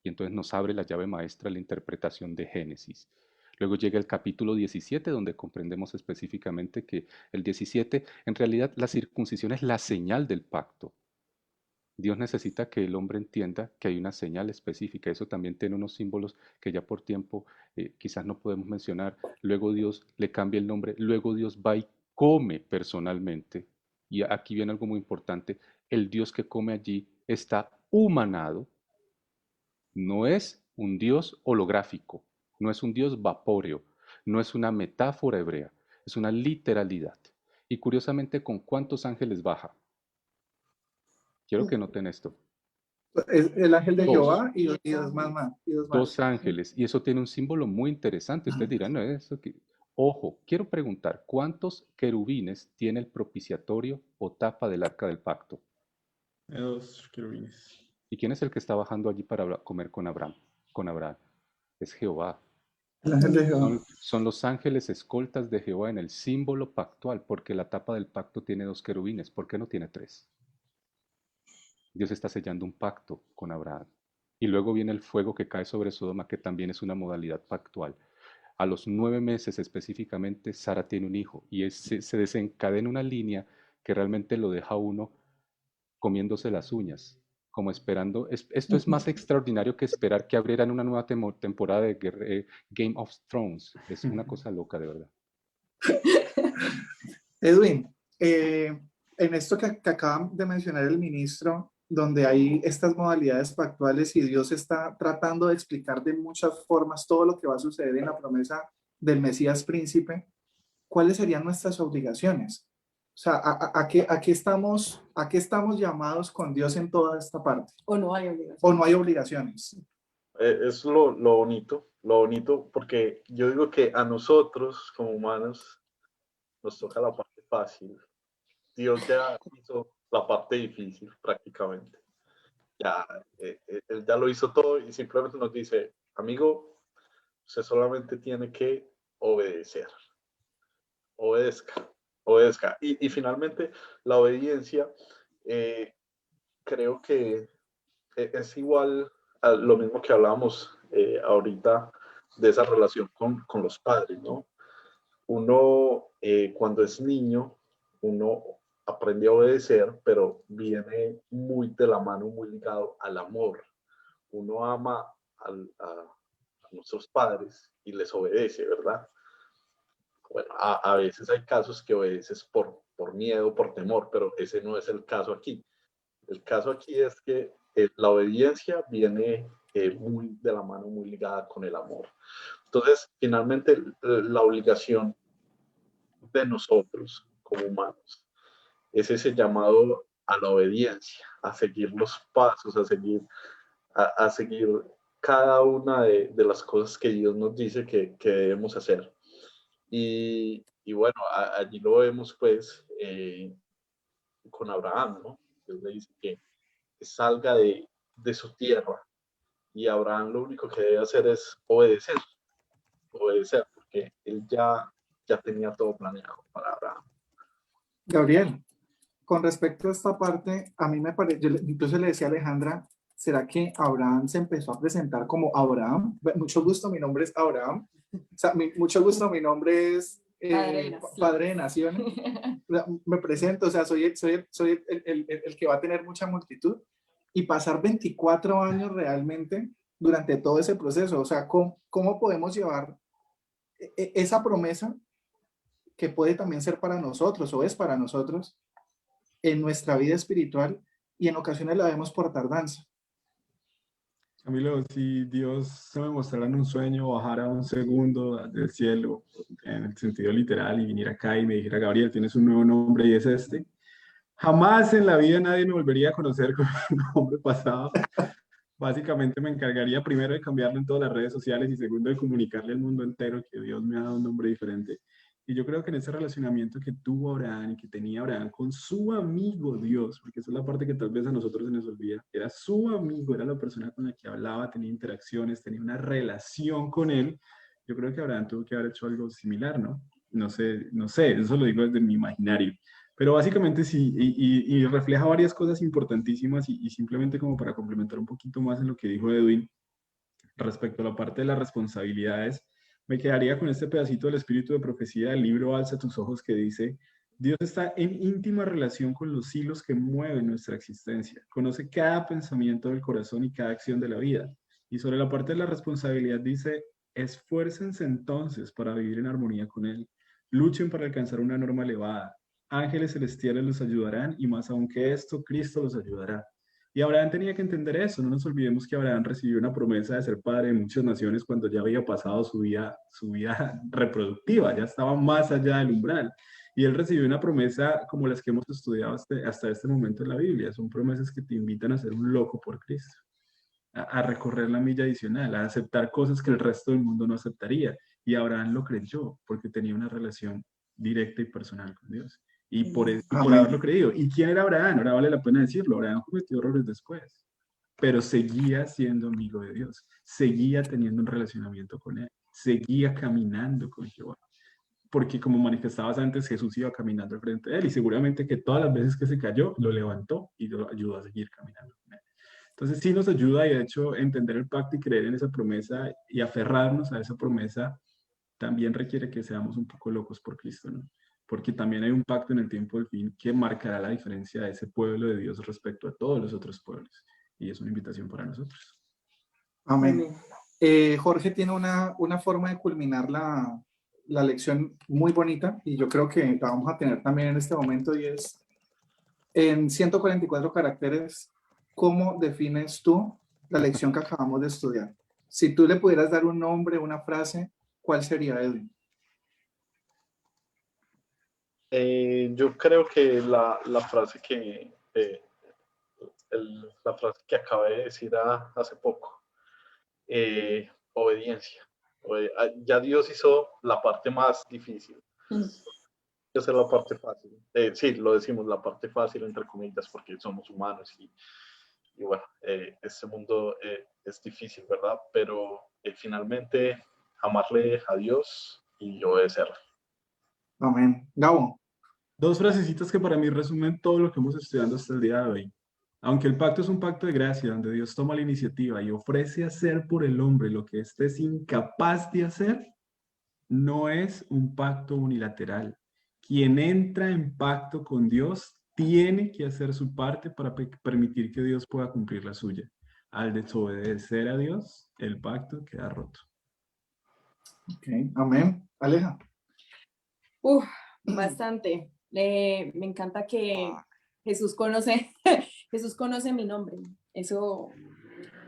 E: Y entonces nos abre la llave maestra de la interpretación de Génesis. Luego llega el capítulo 17, donde comprendemos específicamente que el 17, en realidad la circuncisión es la señal del pacto. Dios necesita que el hombre entienda que hay una señal específica. Eso también tiene unos símbolos que ya por tiempo quizás no podemos mencionar. Luego Dios le cambia el nombre. Luego Dios va y come personalmente. Y aquí viene algo muy importante. El Dios que come allí está humanado. No es un Dios holográfico. No es un Dios vapóreo. No es una metáfora hebrea. Es una literalidad. Y curiosamente, ¿con cuántos ángeles baja? Quiero que noten esto.
F: Es el ángel de
E: Dos.
F: Jehová y dos más. Y dos más.
E: Dos ángeles, y eso tiene un símbolo muy interesante. Ustedes dirán, no, eso que... Ojo, quiero preguntar, ¿cuántos querubines tiene el propiciatorio o tapa del arca del pacto?
B: Dos querubines.
E: ¿Y quién es el que está bajando allí para comer con Abraham? Con Abraham. Es Jehová.
F: El ángel de Jehová.
E: Son los ángeles escoltas de Jehová en el símbolo pactual, porque la tapa del pacto tiene dos querubines. ¿Por qué no tiene tres? Dios está sellando un pacto con Abraham. Y luego viene el fuego que cae sobre Sodoma, que también es una modalidad pactual. A los 9 meses específicamente, Sara tiene un hijo y se desencadena una línea que realmente lo deja a uno comiéndose las uñas, como esperando. Esto es más extraordinario que esperar que abrieran una nueva temporada de Game of Thrones. Es una cosa loca, de verdad.
F: Edwin, en esto que acaba de mencionar el ministro, donde hay estas modalidades pactuales y Dios está tratando de explicar de muchas formas todo lo que va a suceder en la promesa del Mesías príncipe, ¿cuáles serían nuestras obligaciones? O sea, ¿a qué estamos llamados con Dios en toda esta parte?
C: O no hay obligación.
F: ¿O no hay obligaciones?
D: Es lo bonito, porque yo digo que a nosotros como humanos nos toca la parte fácil. Dios ya hizo la parte difícil prácticamente. Ya, él ya lo hizo todo y simplemente nos dice, amigo, usted solamente tiene que obedecer. Obedezca. Y finalmente, la obediencia, creo que es igual a lo mismo que hablábamos ahorita de esa relación con los padres, ¿no? Uno, cuando es niño, uno aprende a obedecer, pero viene muy de la mano, muy ligado al amor. Uno ama a nuestros padres y les obedece, ¿verdad? Bueno, a veces hay casos que obedeces por miedo, por temor, pero ese no es el caso aquí. El caso aquí es que la obediencia viene muy de la mano, muy ligada con el amor. Entonces, finalmente, la obligación de nosotros como humanos es ese llamado a la obediencia, a seguir los pasos, a seguir cada una de las cosas que Dios nos dice que debemos hacer. Y bueno, allí lo vemos pues con Abraham, ¿no? Dios le dice que salga de su tierra y Abraham lo único que debe hacer es obedecer. obedecer, porque él ya tenía todo planeado para Abraham.
F: Gabriel, con respecto a esta parte, a mí me parece, incluso le decía a Alejandra, ¿será que Abraham se empezó a presentar como Abraham? Bueno, mucho gusto, mi nombre es Abraham. O sea, mucho gusto, mi nombre es Padre de Naciones. Me presento, o sea, soy el que va a tener mucha multitud y pasar 24 años realmente durante todo ese proceso. O sea, ¿cómo podemos llevar esa promesa que puede también ser para nosotros o es para nosotros en nuestra vida espiritual y en ocasiones la vemos por tardanza?
B: Camilo, si Dios se me mostrara en un sueño, bajara un segundo del cielo, en el sentido literal, y viniera acá y me dijera, Gabriel, tienes un nuevo nombre y es este, jamás en la vida nadie me volvería a conocer con mi nombre pasado. Básicamente me encargaría primero de cambiarlo en todas las redes sociales y segundo de comunicarle al mundo entero que Dios me ha dado un nombre diferente. Y yo creo que en ese relacionamiento que tuvo Abraham y que tenía Abraham con su amigo Dios, porque esa es la parte que tal vez a nosotros se nos olvida, era su amigo, era la persona con la que hablaba, tenía interacciones, tenía una relación con él. Yo creo que Abraham tuvo que haber hecho algo similar, ¿no? No sé, eso lo digo desde mi imaginario. Pero básicamente sí, y refleja varias cosas importantísimas y simplemente como para complementar un poquito más en lo que dijo Edwin respecto a la parte de las responsabilidades, me quedaría con este pedacito del espíritu de profecía del libro Alza tus ojos que dice, Dios está en íntima relación con los hilos que mueven nuestra existencia, conoce cada pensamiento del corazón y cada acción de la vida. Y sobre la parte de la responsabilidad dice, esfuércense entonces para vivir en armonía con Él, luchen para alcanzar una norma elevada, ángeles celestiales los ayudarán y más aún que esto, Cristo los ayudará. Y Abraham tenía que entender eso, no nos olvidemos que Abraham recibió una promesa de ser padre de muchas naciones cuando ya había pasado su vida reproductiva, ya estaba más allá del umbral. Y él recibió una promesa como las que hemos estudiado hasta este momento en la Biblia, son promesas que te invitan a ser un loco por Cristo, a recorrer la milla adicional, a aceptar cosas que el resto del mundo no aceptaría. Y Abraham lo creyó porque tenía una relación directa y personal con Dios. Y por haberlo creído. ¿Y quién era Abraham? Ahora vale la pena decirlo. Abraham cometió errores después, pero seguía siendo amigo de Dios, seguía teniendo un relacionamiento con Él, seguía caminando con Jehová. Porque como manifestabas antes, Jesús iba caminando al frente de Él y seguramente que todas las veces que se cayó, lo levantó y lo ayudó a seguir caminando con Él. Entonces sí nos ayuda y de hecho entender el pacto y creer en esa promesa y aferrarnos a esa promesa también requiere que seamos un poco locos por Cristo, ¿no? Porque también hay un pacto en el tiempo del fin que marcará la diferencia de ese pueblo de Dios respecto a todos los otros pueblos. Y es una invitación para nosotros.
F: Amén. Jorge tiene una forma de culminar la lección muy bonita y yo creo que la vamos a tener también en este momento y es en 144 caracteres, ¿cómo defines tú la lección que acabamos de estudiar? Si tú le pudieras dar un nombre, una frase, ¿cuál sería, Edwin?
D: Yo creo que la frase la frase que acabé de decir hace poco, obediencia. Ya Dios hizo la parte más difícil. Esa es la parte fácil. Sí, lo decimos, la parte fácil, entre comillas, porque somos humanos y bueno, este mundo es difícil, ¿verdad? Pero finalmente amarle a Dios y obedecerle.
F: Amén. Gabo.
B: Dos frasecitas que para mí resumen todo lo que hemos estudiado hasta el día de hoy. Aunque el pacto es un pacto de gracia, donde Dios toma la iniciativa y ofrece hacer por el hombre lo que éste es incapaz de hacer, no es un pacto unilateral. Quien entra en pacto con Dios tiene que hacer su parte para permitir que Dios pueda cumplir la suya. Al desobedecer a Dios, el pacto queda roto.
F: Okay. Amén. Aleja.
C: Bastante. Me encanta que Jesús conoce, Jesús conoce mi nombre. Eso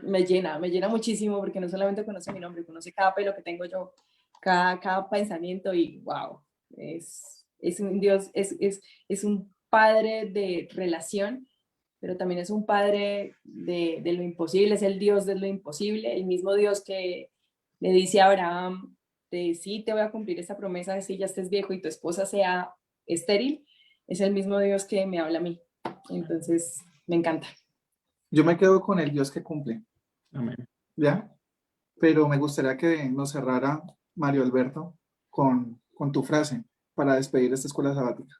C: me llena muchísimo porque no solamente conoce mi nombre, conoce cada pelo que tengo yo, cada pensamiento y wow, es un Dios, es un padre de relación, pero también es un padre de lo imposible, es el Dios de lo imposible, el mismo Dios que le dice a Abraham, sí te voy a cumplir esta promesa de si ya estés viejo y tu esposa sea estéril, es el mismo Dios que me habla a mí. Entonces, me encanta.
F: Yo me quedo con el Dios que cumple.
B: Amén.
F: ¿Ya? Pero me gustaría que nos cerrara Mario Alberto, con tu frase para despedir esta escuela sabática.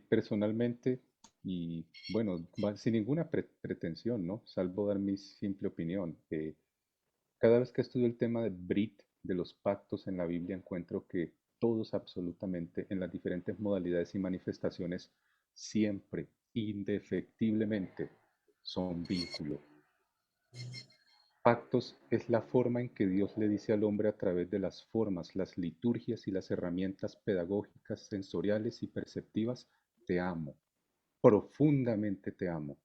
E: Personalmente, y bueno, sin ninguna pretensión, ¿no? Salvo dar mi simple opinión. Cada vez que estudio el tema de Brit, de los pactos en la Biblia, encuentro que todos absolutamente, en las diferentes modalidades y manifestaciones, siempre, indefectiblemente, son vínculo. Pactos es la forma en que Dios le dice al hombre a través de las formas, las liturgias y las herramientas pedagógicas, sensoriales y perceptivas: te amo, profundamente te amo.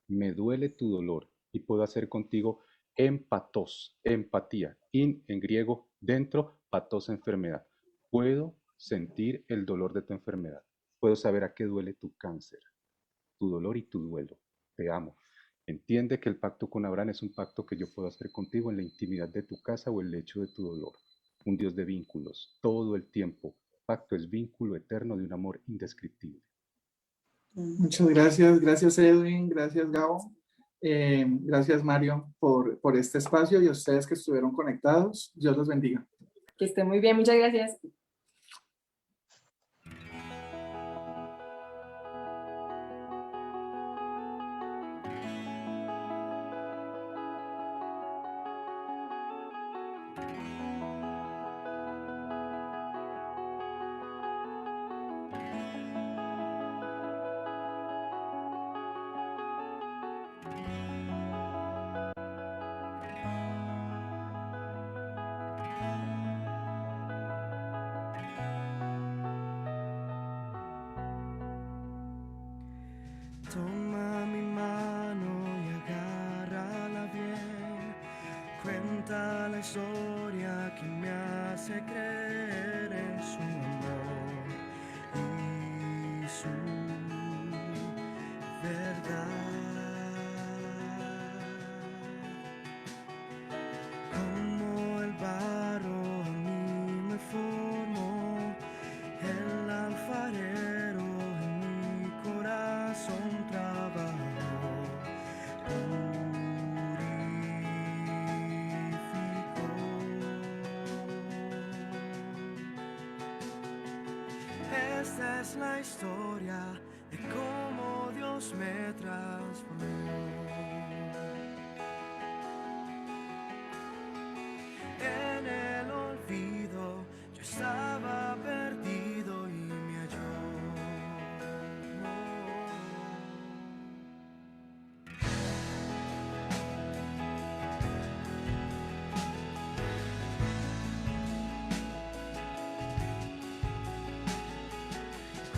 E: Me duele tu dolor y puedo hacer contigo empatos, empatía, en griego, dentro, patos, enfermedad. Puedo sentir el dolor de tu enfermedad. Puedo saber a qué duele tu cáncer, tu dolor y tu duelo. Te amo. Entiende que el pacto con Abraham es un pacto que yo puedo hacer contigo en la intimidad de tu casa o el lecho de tu dolor. Un Dios de vínculos, todo el tiempo. Pacto es vínculo eterno de un amor indescriptible.
F: Muchas gracias, gracias Edwin, gracias Gabo, gracias Mario por este espacio y a ustedes que estuvieron conectados. Dios los bendiga.
C: Que esté muy bien, muchas gracias.
A: Toma mi mano y agárrala bien. Cuenta la historia que me hace creer en su amor y su verdad. Como el barro a mí me formó, el alfarero en mi corazón trabajó, purificó. Esta es la historia de cómo Dios me transformó. En el olvido yo estaba perdido y me halló.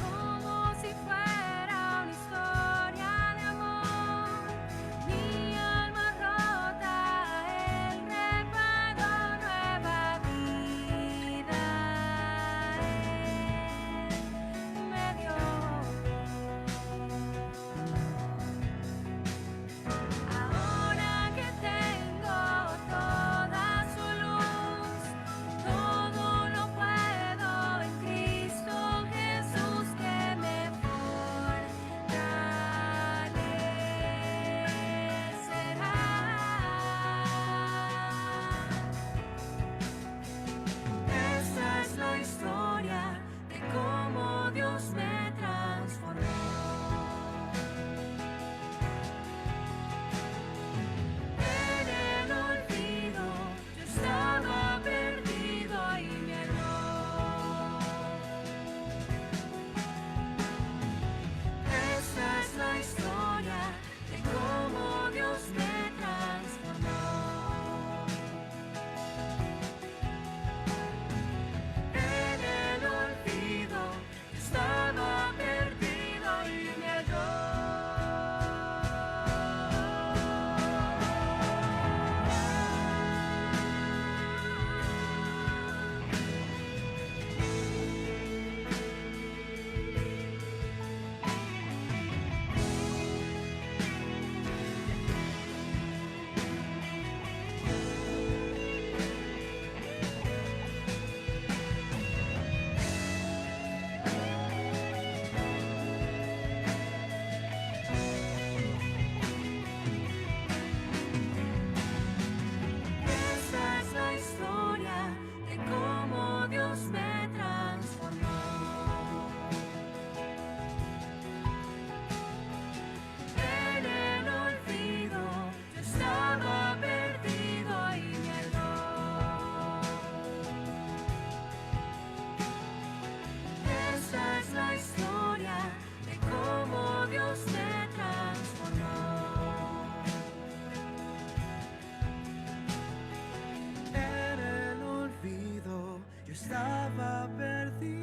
G: Como si fuera una historia de amor,
A: estaba perdido.